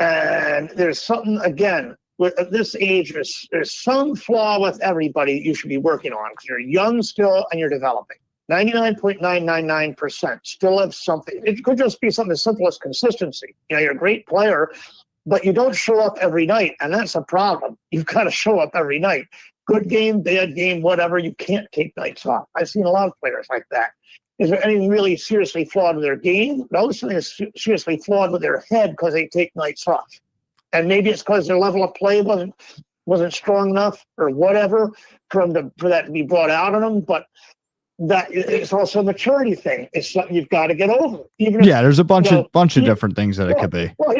and there's something again. At this age, there's some flaw with everybody you should be working on because you're young still and you're developing. 99.999% still have something. It could just be something as simple as consistency. You're a great player, but you don't show up every night, and that's a problem. You've got to show up every night. Good game, bad game, whatever. You can't take nights off. I've seen a lot of players like that. Is there anything really seriously flawed with their game? No, something is seriously flawed with their head because they take nights off. And maybe it's because their level of play wasn't strong enough or whatever for that to be brought out on them. But that it's also a maturity thing. It's something you've got to get over. There's a bunch of different things that it could be. Well,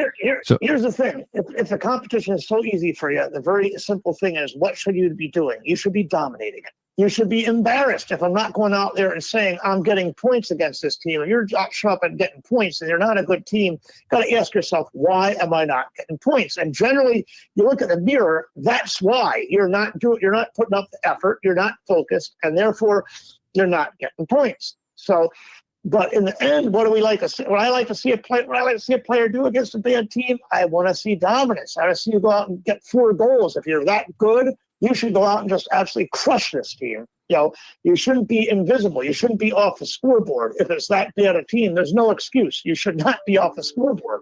here's the thing. If the competition is so easy for you, the very simple thing is, what should you be doing? You should be dominating it. You should be embarrassed if I'm not going out there and saying I'm getting points against this team. If you're not showing up and getting points and you're not a good team, you got to ask yourself, why am I not getting points? And generally, you look at the mirror, that's why you're not putting up the effort, you're not focused, and therefore you're not getting points. So, but in the end, what do we like to see? What I like to see a player do against a bad team, I want to see dominance. I want to see you go out and get 4 goals. If you're that good, You should go out and just absolutely crush this team. You shouldn't be invisible. You shouldn't be off the scoreboard. If it's that bad a team, there's no excuse. You should not be off the scoreboard.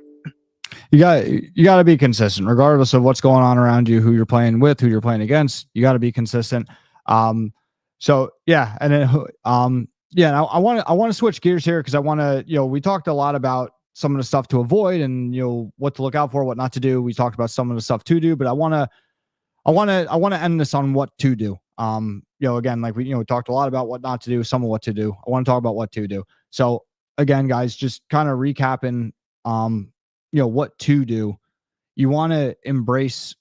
You got to be consistent, regardless of what's going on around you, who you're playing with, who you're playing against. You got to be consistent. So yeah, and then yeah, I want to switch gears here because I want to, we talked a lot about some of the stuff to avoid and what to look out for, what not to do. We talked about some of the stuff to do, but I want to end this on what to do. Again, like we talked a lot about what not to do, some of what to do. I want to talk about what to do. So again, guys, just kind of recapping, what to do. You want to embrace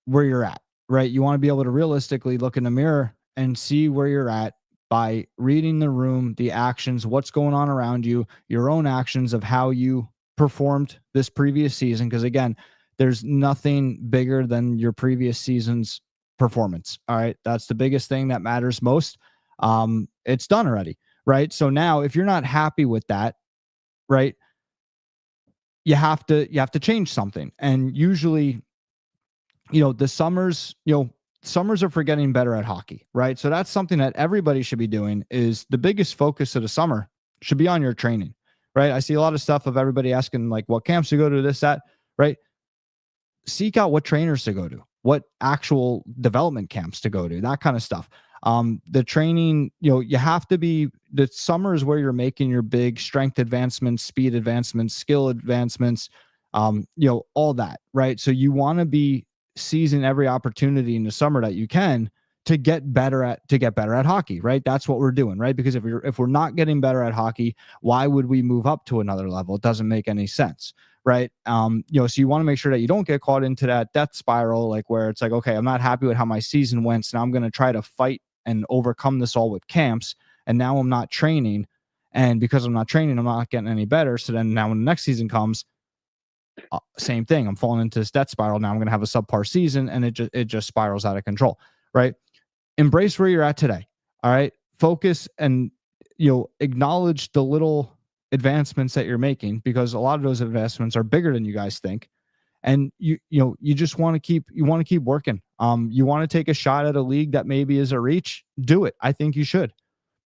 where you're at, right? You want to be able to realistically look in the mirror and see where you're at by reading the room, the actions, what's going on around you, your own actions of how you performed this previous season. Because again, there's nothing bigger than your previous season's performance. All right. That's the biggest thing that matters most. It's done already. Right. So now if you're not happy with that, right, you have to change something. And usually, the summers are for getting better at hockey, right? So that's something that everybody should be doing. Is the biggest focus of the summer should be on your training, right? I see a lot of stuff of everybody asking like what camps to go to, this, that, right? Seek out what trainers to go to, what actual development camps to go to, that kind of stuff. The training, you have to be, the summer is where you're making your big strength advancements, speed advancements, skill advancements, all that, right? So you want to be seizing every opportunity in the summer that you can to get better at hockey, right? That's what we're doing, right? Because if we're not getting better at hockey, why would we move up to another level? It doesn't make any sense, right? So you want to make sure that you don't get caught into that death spiral, like where it's like, okay, I'm not happy with how my season went, so now I'm going to try to fight and overcome this all with camps, and now I'm not training, and because I'm not training, I'm not getting any better. So then now when the next season comes, same thing, I'm falling into this death spiral. Now I'm going to have a subpar season, and it just spirals out of control, right? Embrace where you're at today. All right. Focus and, acknowledge the little advancements that you're making, because a lot of those advancements are bigger than you guys think. And you just want to keep working. You want to take a shot at a league that maybe is a reach, do it. I think you should,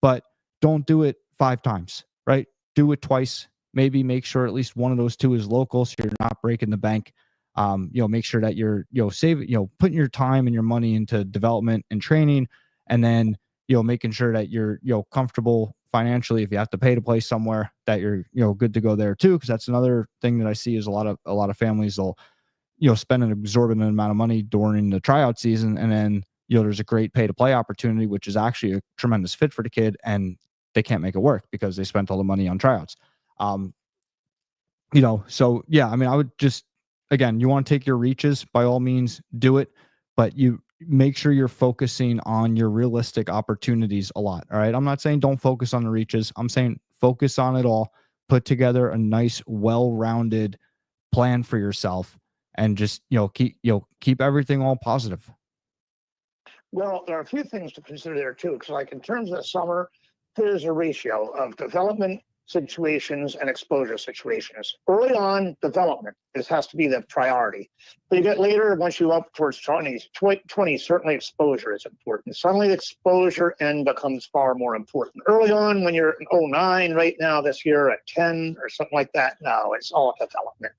but don't do it 5 times, right? Do it twice. Maybe make sure at least one of those 2 is local, so you're not breaking the bank. Make sure that you're, putting your time and your money into development and training, and then, making sure that you're, comfortable financially. If you have to pay to play somewhere, that you're, good to go there too. Cause that's another thing that I see is a lot of families will, spend an exorbitant amount of money during the tryout season. And then, there's a great pay to play opportunity, which is actually a tremendous fit for the kid, and they can't make it work because they spent all the money on tryouts. So yeah, I mean, I would just, again, you want to take your reaches, by all means, do it, but you make sure you're focusing on your realistic opportunities a lot. All right. I'm not saying don't focus on the reaches. I'm saying focus on it all, put together a nice, well-rounded plan for yourself, and just, keep everything all positive. Well, there are a few things to consider there too, because like in terms of the summer, there's a ratio of development situations and exposure situations. Early on, development, this has to be the priority. But you get later, once you up towards 20, certainly exposure is important. Suddenly the exposure end becomes far more important. Early on, when you're in 09, right now, this year at 10 or something like that, no, it's all development.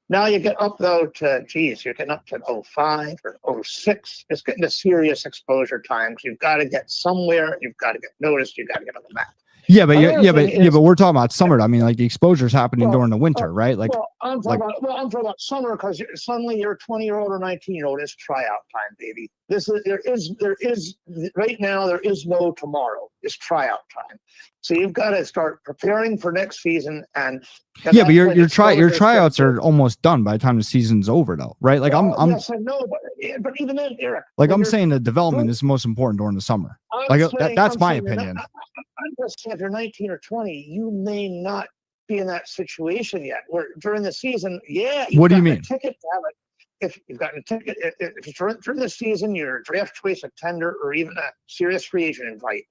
Now you get up though to, you're getting up to 05 or 06. It's getting to serious exposure times. You've got to get somewhere. You've got to get noticed. You've got to get on the map. Yeah, but we're talking about summer. I mean, like the exposure is happening during the winter, right? Like, I'm talking about summer, because suddenly your 20-year-old or 19-year-old is tryout time, baby. There is right now, there is no tomorrow. It's tryout time. So you've got to start preparing for next season. And yeah, but your tryouts are almost done by the time the season's over, though, right? Like yes, I know, but even then, Eric, like I'm saying, the development is most important during the summer. That's my opinion. I'm just saying, if you're 19 or 20, you may not be in that situation yet. Where during the season, what do you mean? Ticket to have it. If you've gotten a ticket, if during the season, you're a draft choice, a tender, or even a serious free agent invite.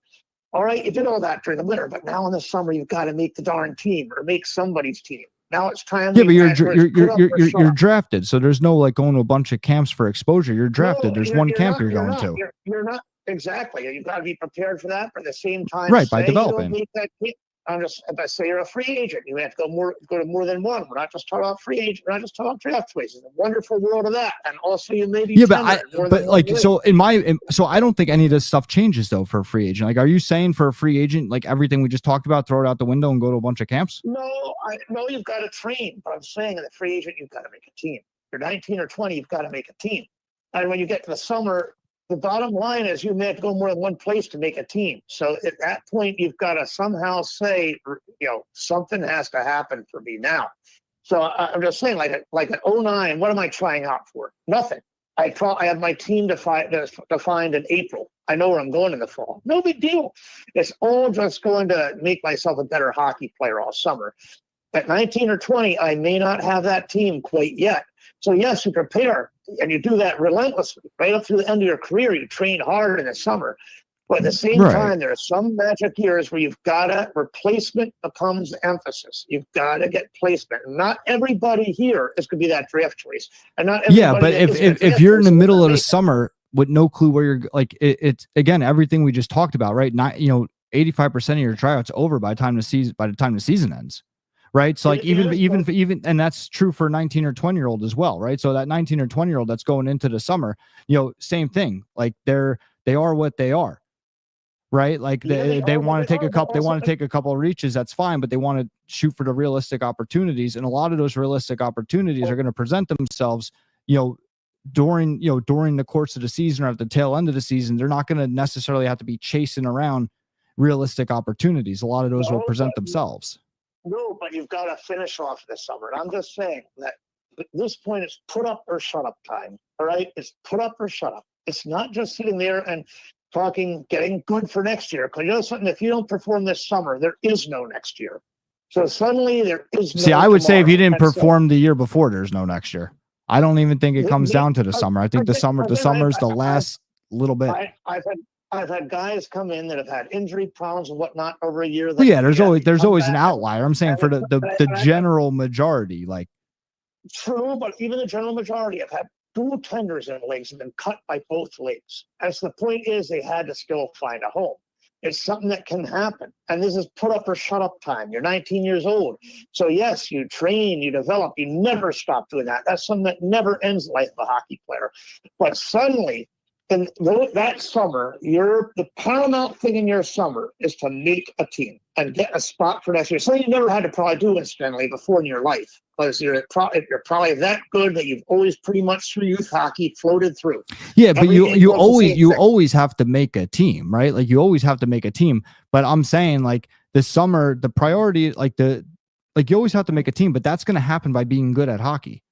All right, you did all that during the winter, but now in the summer, you've got to make the darn team or make somebody's team. Now it's time. Yeah, but you're Up. drafted, so there's no like going to a bunch of camps for exposure. You're drafted. No, There's one camp you're going not. to. You're not exactly. You've got to be prepared for that. But at the same time, Right, by say you don't developing. make that. If I say you're a free agent, you have to go to more than one. We're not just talking about free agent. We're not just talking about draft choices. A wonderful world of that, and also you may be. Yeah, but like so so I don't think any of this stuff changes though for a free agent. Like, are you saying for a free agent, like everything we just talked about, throw it out the window and go to a bunch of camps? No, you've got to train. But I'm saying, as a free agent, you've got to make a team. You're 19 or 20, you've got to make a team. And when you get to the summer, the bottom line is you may have to go more than one place to make a team. So at that point, you've got to somehow say, something has to happen for me now. So I'm just saying, like at 09, what am I trying out for? Nothing. I have my team defined in April. I know where I'm going in the fall. No big deal. It's all just going to make myself a better hockey player all summer. At 19 or 20, I may not have that team quite yet. So yes, you prepare, and you do that relentlessly right up to the end of your career. You train hard in the summer, but at the same time, there are some magic years where you've got to replacement becomes emphasis. You've got to get placement. Not everybody here is going to be that draft choice, and not everybody. Yeah, but if you're in the middle of the summer with no clue where you're, like it's again everything we just talked about, right? Not 85% of your tryouts over by the time the season ends. Right. So like even and that's true for 19 or 20-year-old as well. Right. So that 19 or 20-year-old that's going into the summer, same thing. Like they are what they are. Right. Like they want to take a couple of reaches. That's fine. But they want to shoot for the realistic opportunities. And a lot of those realistic opportunities are going to present themselves, during the course of the season or at the tail end of the season. They're not going to necessarily have to be chasing around realistic opportunities. A lot of those will present themselves. No, but you've got to finish off this summer. And I'm just saying that at this point, it's put up or shut up time. All right. It's put up or shut up. It's not just sitting there and getting good for next year. Because something, if you don't perform this summer, there is no next year. So suddenly there is no. See, I would say if you didn't perform the year before, there's no next year. I don't even think it comes down to the summer. I think the summer is the last little bit. I've had guys come in that have had injury problems and whatnot over a year. Yeah, there's always an outlier. I'm saying for the general majority, like. True, but even the general majority have had dual tenders in legs and been cut by both legs. As the point is, they had to still find a home. It's something that can happen. And this is put up or shut up time. You're 19 years old. So yes, you train, you develop, you never stop doing that. That's something that never ends the life of a hockey player. But suddenly, in that summer, the paramount thing in your summer is to make a team and get a spot for next year. Something you never had to probably do incidentally before in your life, because you're probably that good that you've always pretty much through youth hockey floated through. Yeah, but you always have to make a team, right? Like you always have to make a team. But I'm saying like this summer, the priority, you always have to make a team, but that's going to happen by being good at hockey.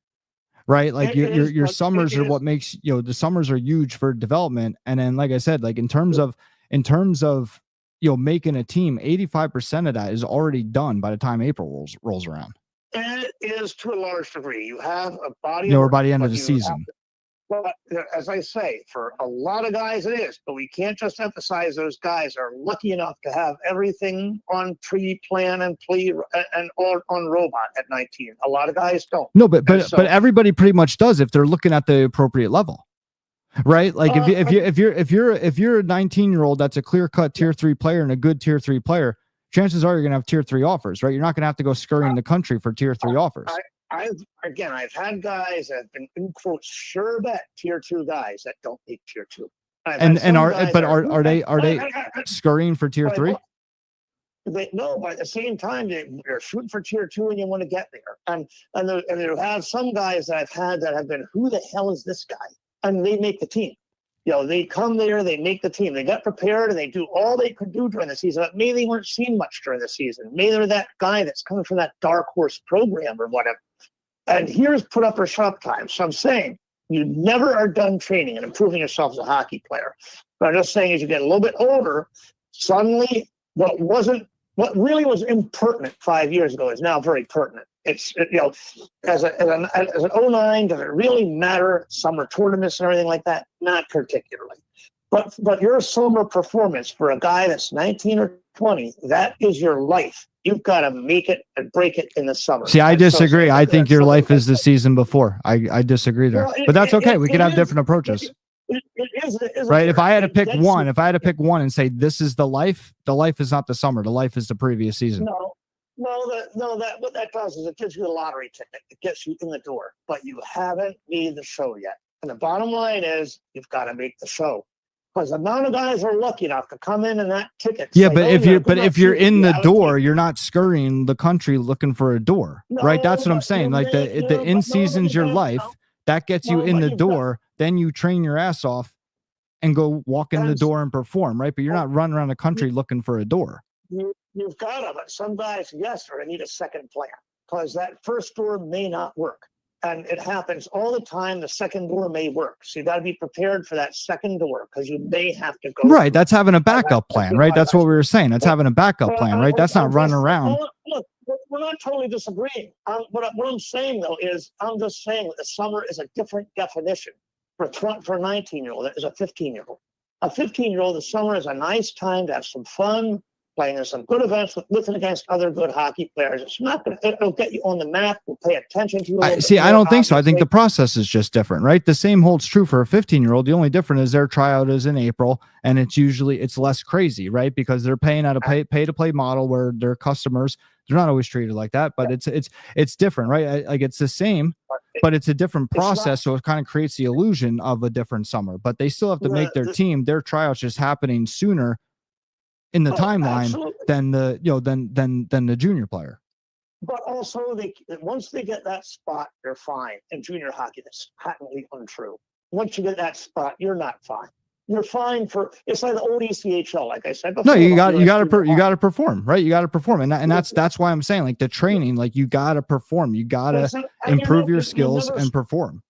Right. Like your summers are what makes, the summers are huge for development. And then, like I said, like in terms of, making a team, 85% of that is already done by the time April rolls around. And it is to a large degree. You have a body. We're by the end of the season. Well, as I say, for a lot of guys it is, but we can't just emphasize those guys are lucky enough to have everything on pre-plan and on robot at 19. A lot of guys don't. No, but everybody pretty much does if they're looking at the appropriate level, right? Like if you're a 19-year-old that's a clear-cut tier 3 player and a good tier 3 player, chances are you're gonna have tier 3 offers, right? You're not gonna have to go scurrying the country for tier 3 offers. I've had guys that have been in quotes sure bet tier 2 guys that don't make tier 2. Are they scurrying for tier 3? No, but at the same time they're shooting for tier 2 and you want to get there. And there have some guys that I've had that have been, who the hell is this guy? And they make the team. They come there, they make the team. They got prepared and they do all they could do during the season. But maybe they weren't seen much during the season. Maybe they're that guy that's coming from that dark horse program or whatever. And here's put up or shut up time. So I'm saying you never are done training and improving yourself as a hockey player. But I'm just saying as you get a little bit older, suddenly what really was impertinent 5 years ago is now very pertinent. As an 09, does it really matter? Summer tournaments and everything like that? Not particularly. But your summer performance for a guy that's 19 or 20. That is your life. You've got to make it and break it in the summer. See, I And so disagree. I think your life is the like, season before. I disagree there, well, but that's okay. We can have is. different approaches. It is Right. If I had to It pick gets one, you- if I had to pick one and say this is the life is not the summer. The life is the previous season. that what that does is it gives you a lottery ticket. It gets you in the door, but you haven't made the show yet. And the bottom line is you've got to make the show. Because the amount of guys are lucky enough to come in and that ticket. Yeah, like, but if you're in the yeah, door, you're not scurrying the country looking for a door, right? That's what I'm saying. Like the in season's your life, that gets you in the door. Then you train your ass off and go walk in the door and perform, right? But you're not running around the country looking for a door. You've got to, but some guys, yes, are going to need a second plan because that first door may not work. And it happens all the time. The second door may work. So you got to be prepared for that second door because you may have to go. Right. That's having a backup plan, right? That's what we were saying. That's having a backup plan, right? That's not running around. Look, we're not totally disagreeing. What I'm saying, though, is I'm just saying that the summer is a different definition for a 19-year-old is a 15-year-old. A 15-year-old, the summer is a nice time to have some fun, playing in some good events with and against other good hockey players. It's not going to, it'll get you on the map. We'll pay attention to you. I don't think so. I think the process is just different, right? The same holds true for a 15-year-old. The only difference is their tryout is in April, and it's less crazy, right? Because they're paying at a pay to play model where their customers, they're not always treated like that, but it's different, right? Like it's the same, but it's a different process. So it kind of creates the illusion of a different summer, but they still have to make their team, their tryouts just happening sooner in the timeline than the junior player. But also, once they get that spot, they're fine. In junior hockey, that's patently untrue. Once you get that spot, you're not fine. You're fine it's like the old ECHL, like I said before. No, you got to perform, right? You got to perform, and that's why I'm saying, like, the training, like, you got to perform, you got to improve your skills and perform.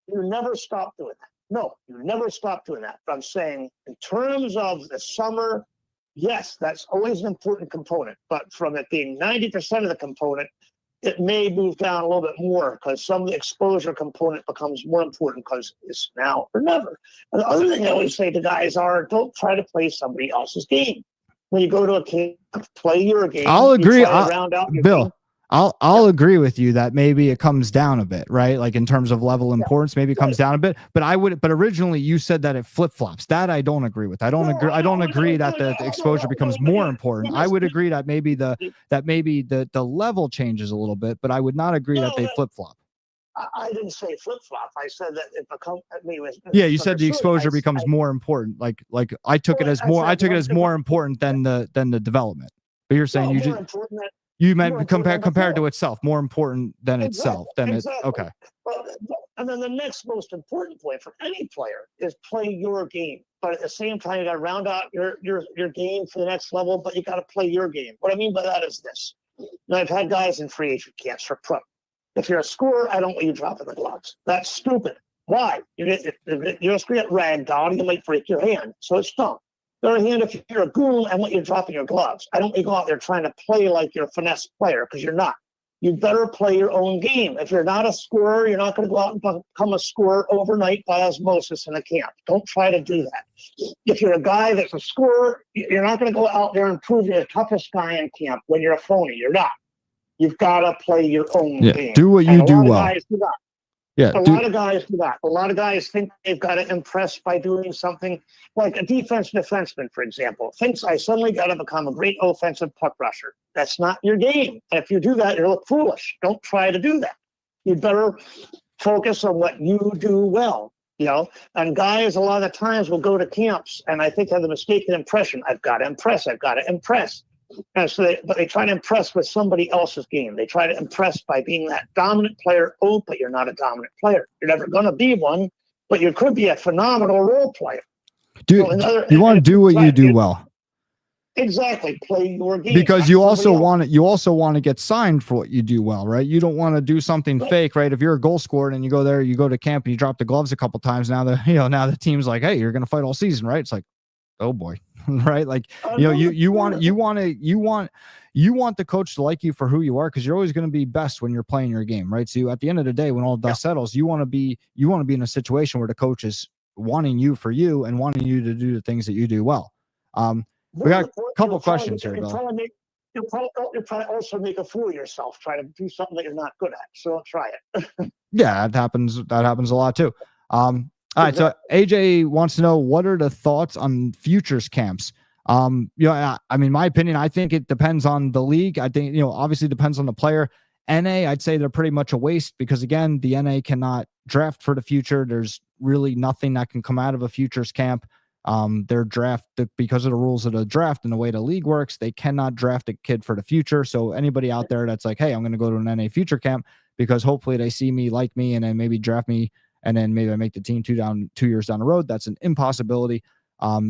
You never stop doing that. No, you never stop doing that. But I'm saying, in terms of the summer, yes, that's always an important component. But from it being 90% of the component, it may move down a little bit more because some of the exposure component becomes more important because it's now or never. And the other thing I always say to guys are, don't try to play somebody else's game. When you go to a camp, play your game. I'll agree. Bill, game. I'll agree with you that maybe it comes down a bit, right? Like in terms of level importance, maybe it comes down a bit. But originally you said that it flip flops. That I don't agree with. I don't agree that the exposure becomes more important. I would agree that maybe the level changes a little bit, but I would not agree that they flip flop. I didn't say flip flop. I said that it becomes. Yeah, you said the exposure becomes more important. Like I took it as more important than the development. But you're saying you meant compared to itself, more important than itself. Okay. And then the next most important point for any player is play your game. But at the same time, you got to round out your game for the next level, but you got to play your game. What I mean by that is this. Now, I've had guys in free agent camps for pro. If you're a scorer, I don't want you dropping the gloves. That's stupid. Why? You're just going to get ragdolled, you might break your hand. So it's dumb. On the other hand, if you're a goon, I want you dropping your gloves. I don't want you go out there trying to play like you're a finesse player because you're not. You better play your own game. If you're not a scorer, you're not going to go out and become a scorer overnight by osmosis in a camp. Don't try to do that. If you're a guy that's a scorer, you're not going to go out there and prove you're the toughest guy in camp when you're a phony. You're not. You've got to play your own game. Do what you do well. A lot of guys do that. A lot of guys think they've got to impress by doing something like a defenseman, for example, thinks I suddenly got to become a great offensive puck rusher. That's not your game. And if you do that, you look foolish. Don't try to do that. You better focus on what you do well, and guys a lot of the times will go to camps and I think have the mistaken impression, I've got to impress. And so they try to impress with somebody else's game. They try to impress by being that dominant player. Oh, but you're not a dominant player. You're never going to be one, but you could be a phenomenal role player. You want to do what you do well. Exactly. Play your game. Because you also want to get signed for what you do well, right? You don't want to do something fake, right? If you're a goal scorer and you go there, you go to camp and you drop the gloves a couple times. Now the team's like, hey, you're going to fight all season, right? It's like, oh boy. Right? Like, you want the coach to like you for who you are, because you're always going to be best when you're playing your game, right? So at the end of the day, when all dust settles, you want to be in a situation where the coach is wanting you for you and wanting you to do the things that you do well. We got a couple questions here, Bill. You'll probably also make a fool of yourself trying to do something that you're not good at. So don't try it. Yeah, that happens. That happens a lot too. All right. So AJ wants to know, what are the thoughts on futures camps? I mean, my opinion, I think it depends on the league. I think, obviously depends on the player. NA, I'd say they're pretty much a waste because, again, the NA cannot draft for the future. There's really nothing that can come out of a futures camp. Their draft, because of the rules of the draft and the way the league works, they cannot draft a kid for the future. So anybody out there that's like, hey, I'm going to go to an NA future camp because hopefully they see me, like me, and then maybe draft me, and then maybe I make the team 2 years down the road. That's an impossibility.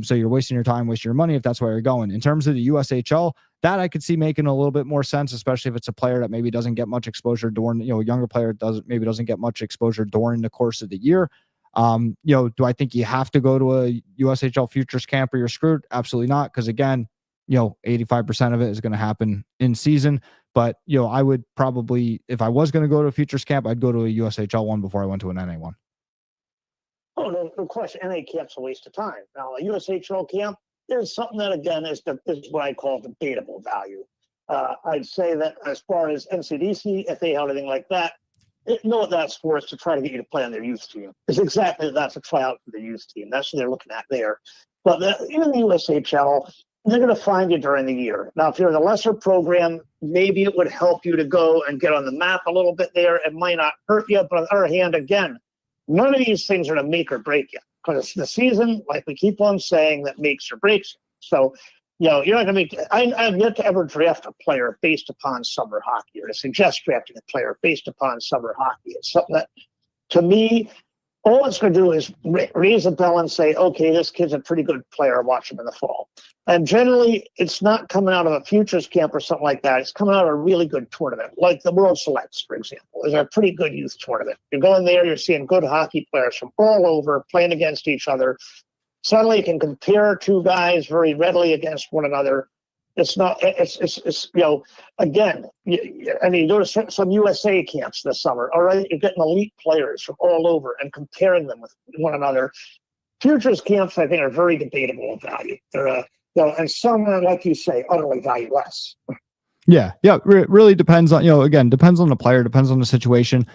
So you're wasting your time, wasting your money if that's where you're going. In terms of the USHL, that I could see making a little bit more sense, especially if it's a player that maybe doesn't get much exposure during, a younger player doesn't get much exposure during the course of the year. Do I think you have to go to a USHL futures camp or you're screwed? Absolutely not. Because again, 85% of it is going to happen in season. But, I would probably, if I was going to go to a futures camp, I'd go to a USHL one before I went to an NA one. Oh, no question. NA camp's a waste of time. Now, a USHL camp, there's something that, again, is what I call debatable value. I'd say that as far as NCDC, if they have anything like that, what that's for is to try to get you to play on their youth team. It's exactly that's a tryout for the youth team. That's what they're looking at there. But even the USHL, they're going to find you during the year. Now, if you're in a lesser program, maybe it would help you to go and get on the map a little bit there. It might not hurt you. But on the other hand, again, none of these things are to make or break you, because it's the season, like we keep on saying, that makes or breaks you. So, you're not going to make. I've yet to ever draft a player based upon summer hockey, or to suggest drafting a player based upon summer hockey. It's something that, to me, all it's going to do is raise a bell and say, okay, this kid's a pretty good player. Watch him in the fall. And generally, it's not coming out of a futures camp or something like that. It's coming out of a really good tournament, like the World Selects, for example, is a pretty good youth tournament. You're going there, you're seeing good hockey players from all over playing against each other. Suddenly, you can compare two guys very readily against one another. It's not. It's again. You go to some USA camps this summer. All right, you're getting elite players from all over and comparing them with one another. Futures camps, I think, are very debatable in value. They're and some are, like you say, utterly valueless. Yeah. Really depends on, again, depends on the player, depends on the situation.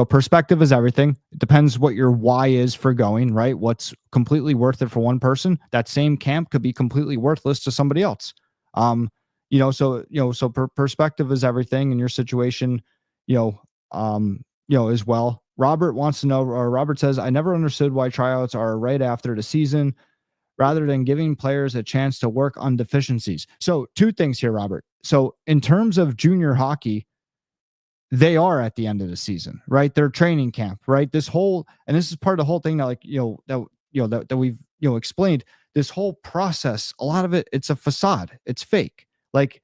Perspective is everything. It depends what your why is for going, right? What's completely worth it for one person. That same camp could be completely worthless to somebody else. So perspective is everything in your situation, as well. Robert wants to know, or Robert says, I never understood why tryouts are right after the season rather than giving players a chance to work on deficiencies. So 2 things here, Robert. So in terms of junior hockey, they are at the end of the season, right? They're training camp, right? This is part of the whole thing that that we've, explained. This whole process, a lot of it, it's a facade. It's fake. Like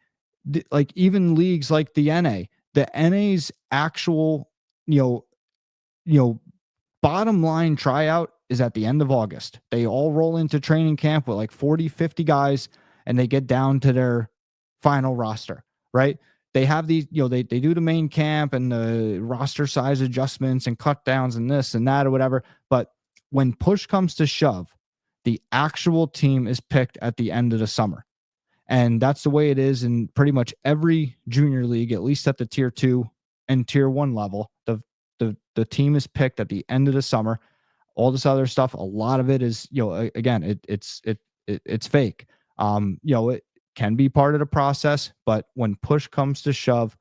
even leagues like the NA's actual, bottom line tryout is at the end of August. They all roll into training camp with like 40, 50 guys, and they get down to their final roster, right? They have these, they do the main camp and the roster size adjustments and cut downs and this and that or whatever. But when push comes to shove, the actual team is picked at the end of the summer. And that's the way it is in pretty much every junior league, at least at the tier 2 and tier 1 level. The team is picked at the end of the summer. All this other stuff, a lot of it is, again, it's fake. It can be part of the process, but when push comes to shove,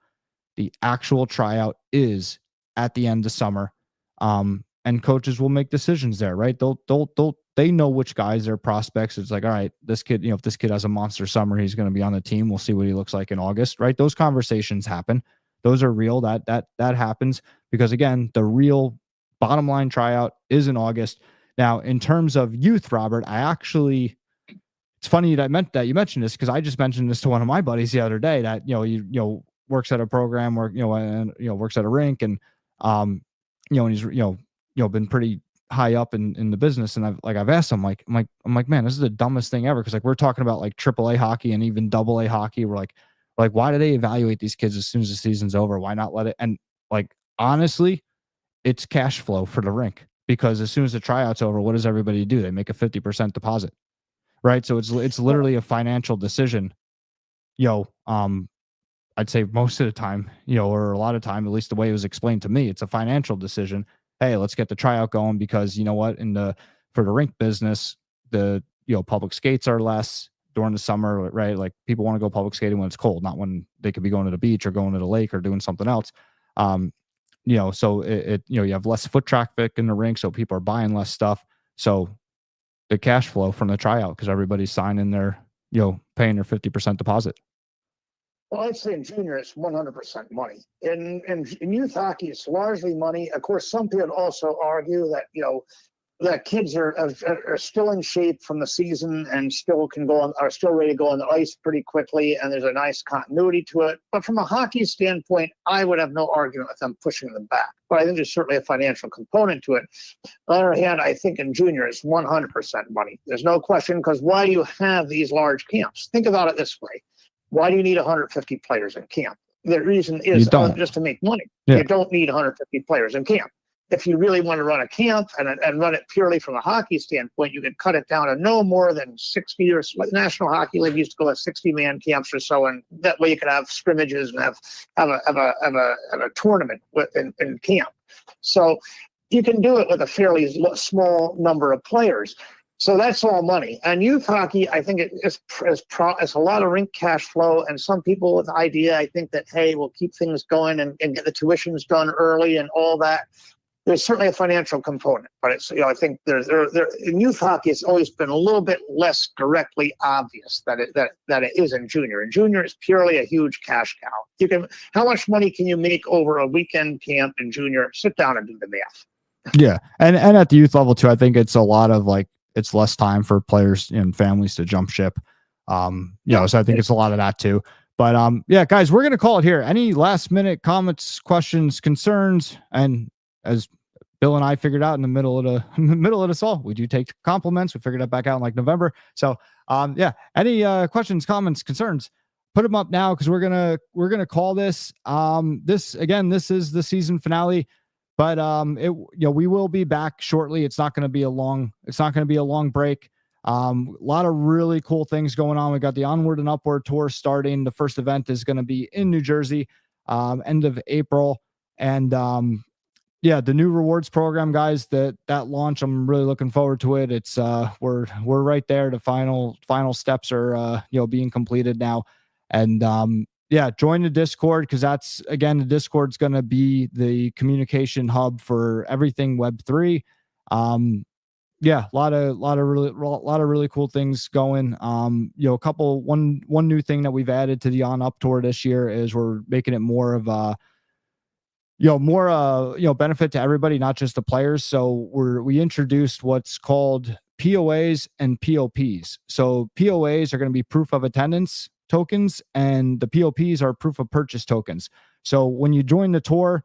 the actual tryout is at the end of summer. And coaches will make decisions there, right? They know which guys are prospects. It's like, all right, this kid, if this kid has a monster summer, he's going to be on the team. We'll see what he looks like in August, right? Those conversations happen. Those are real. That happens because, again, the real bottom line tryout is in August. Now, in terms of youth, Robert, it's funny that you mentioned this because I just mentioned this to one of my buddies the other day that, he works at a program where, works at a rink and, and he's, been pretty high up in the business. And I've asked him, I'm like, man, this is the dumbest thing ever. Cause like, we're talking about like AAA hockey and even AA hockey. We're like, why do they evaluate these kids as soon as the season's over? Why not let it? And like, honestly, it's cash flow for the rink because as soon as the tryout's over, what does everybody do? They make a 50% deposit. right? So it's literally a financial decision. I'd say most of the time, or a lot of time, at least the way it was explained to me, it's a financial decision. Hey, let's get the tryout going because you know what, for the rink business, the public skates are less during the summer, right? Like people want to go public skating when it's cold, not when they could be going to the beach or going to the lake or doing something else. So you have less foot traffic in the rink, so people are buying less stuff. So the cash flow from the tryout because everybody's signing their, paying their 50% deposit. Well, I'd say in junior, it's 100% money. In youth hockey, it's largely money. Of course, some people also argue that, that kids are still in shape from the season and still are still ready to go on the ice pretty quickly. And there's a nice continuity to it. But from a hockey standpoint, I would have no argument with them pushing them back. But I think there's certainly a financial component to it. On the other hand, I think in junior, it's 100% money. There's no question, because why do you have these large camps? Think about it this way. Why do you need 150 players in camp? The reason is just to make money. Yeah. You don't need 150 players in camp. If you really want to run a camp and run it purely from a hockey standpoint, you could cut it down to no more than 60 or National Hockey League used to go to 60-man camps or so, and that way you could have scrimmages and have a tournament in camp. So you can do it with a fairly small number of players. So that's all money. And youth hockey, I think it's a lot of rink cash flow. And some people with the idea, I think that, hey, we'll keep things going and get the tuitions done early and all that. There's certainly a financial component, but it's, I think in youth hockey, it's always been a little bit less directly obvious that it is in junior. In junior, it's purely a huge cash cow. How much money can you make over a weekend camp in junior? Sit down and do the math. Yeah. And at the youth level too, I think it's a lot of it's less time for players and families to jump ship. So I think it's a lot of that too. But yeah, guys, we're going to call it here. Any last minute comments, questions, concerns? And as Bill and I figured out in the middle of this all, we do take compliments. We figured that back out in November. So yeah, any questions, comments, concerns, put them up now, because we're gonna call this. This is the season finale. But we will be back shortly. It's not going to be a long break. A lot of really cool things going on. We got the Onward and Upward tour starting. The first event is going to be in New Jersey, end of April. And the new rewards program, guys, that launch, I'm really looking forward to it. It's we're right there. The final steps are being completed now. And join the Discord, because that's, again, the Discord's going to be the communication hub for everything Web3. A lot of really cool things going. One new thing that we've added to the On Up tour this year is we're making it more of a benefit to everybody, not just the players. So we introduced what's called POAs and POPs. So POAs are going to be proof of attendance tokens, and the POPs are proof of purchase tokens. So when you join the tour,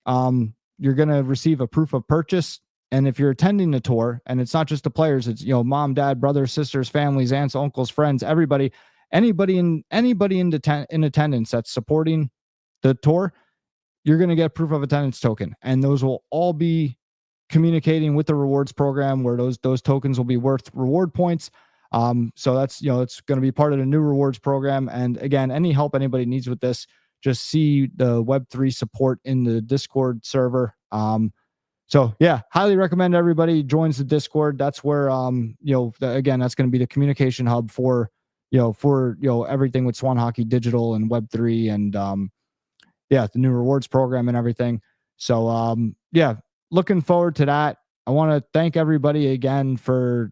you're going to receive a proof of purchase. And if you're attending the tour, and it's not just the players, it's, mom, dad, brothers, sisters, families, aunts, uncles, friends, anybody in attendance that's supporting the tour, you're going to get proof of attendance token. And those will all be communicating with the rewards program, where those tokens will be worth reward points. So that's, it's going to be part of the new rewards program. And again, any help anybody needs with this, just see the Web3 support in the Discord server. So yeah, highly recommend everybody joins the Discord. That's where, again, that's going to be the communication hub for everything with Swan Hockey Digital and Web3 and, the new rewards program and everything. So, looking forward to that. I want to thank everybody again for,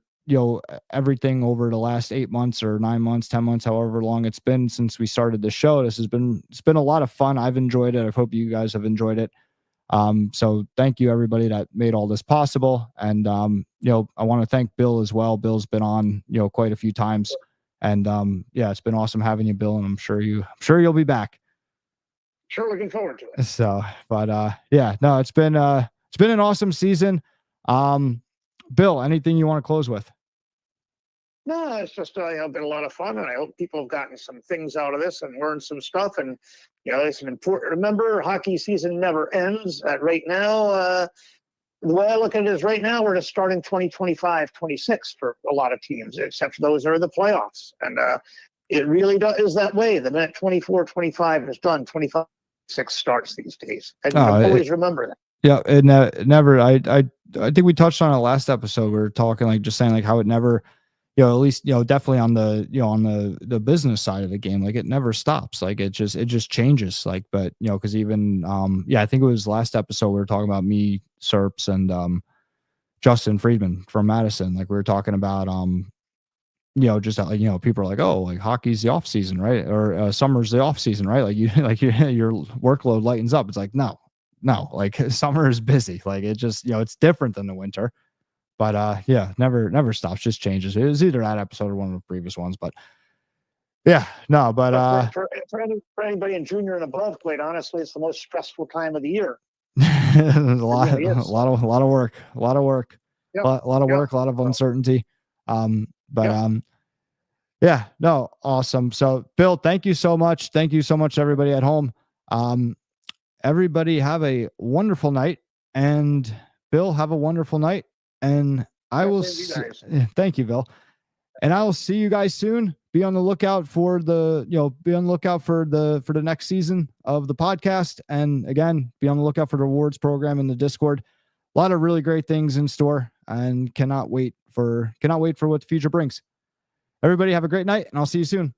everything over the last 8 months or 9 months, 10 months, however long it's been since we started the show. It's been a lot of fun. I've enjoyed it. I hope you guys have enjoyed it. So thank you, everybody that made all this possible. And, I want to thank Bill as well. Bill's been on, quite a few times, and, it's been awesome having you, Bill. And I'm sure you'll be back. Sure, looking forward to it. So, but it's been an awesome season. Bill, anything you want to close with? No, it's just been a lot of fun, and I hope people have gotten some things out of this and learned some stuff. And it's an important. Remember, hockey season never ends. Right now, The way I look at it is right now we're just starting 2025, 26 for a lot of teams, except for those that are in the playoffs. And it really is that way. The minute 24, 25 is done, 25, 6 starts these days. And always remember that. Yeah, it never. I think we touched on it last episode. We were talking like just saying like how it never, at least definitely on the on the business side of the game, like it never stops. Like it just changes. Like, but because even I think it was last episode we were talking about me, Serps, and Justin Friedman from Madison. Like we were talking about just people are like, oh, like hockey's the off season, right? Or summer's the off season, right? Like you like your workload lightens up. It's like no, like summer is busy. Like it just, it's different than the winter, but never stops, just changes. It was either that episode or one of the previous ones, but for anybody in junior and above, quite honestly, it's the most stressful time of the year. a lot of work, a lot of work, yep. a lot of work, a lot of uncertainty. Awesome. So Bill, thank you so much. Thank you so much, everybody at home. Everybody have a wonderful night, and Bill, have a wonderful night. And I will thank you, Bill. And I will see you guys soon. Be on the lookout for the next season of the podcast. And again, be on the lookout for the rewards program in the Discord. A lot of really great things in store, and cannot wait for what the future brings. Everybody have a great night, and I'll see you soon.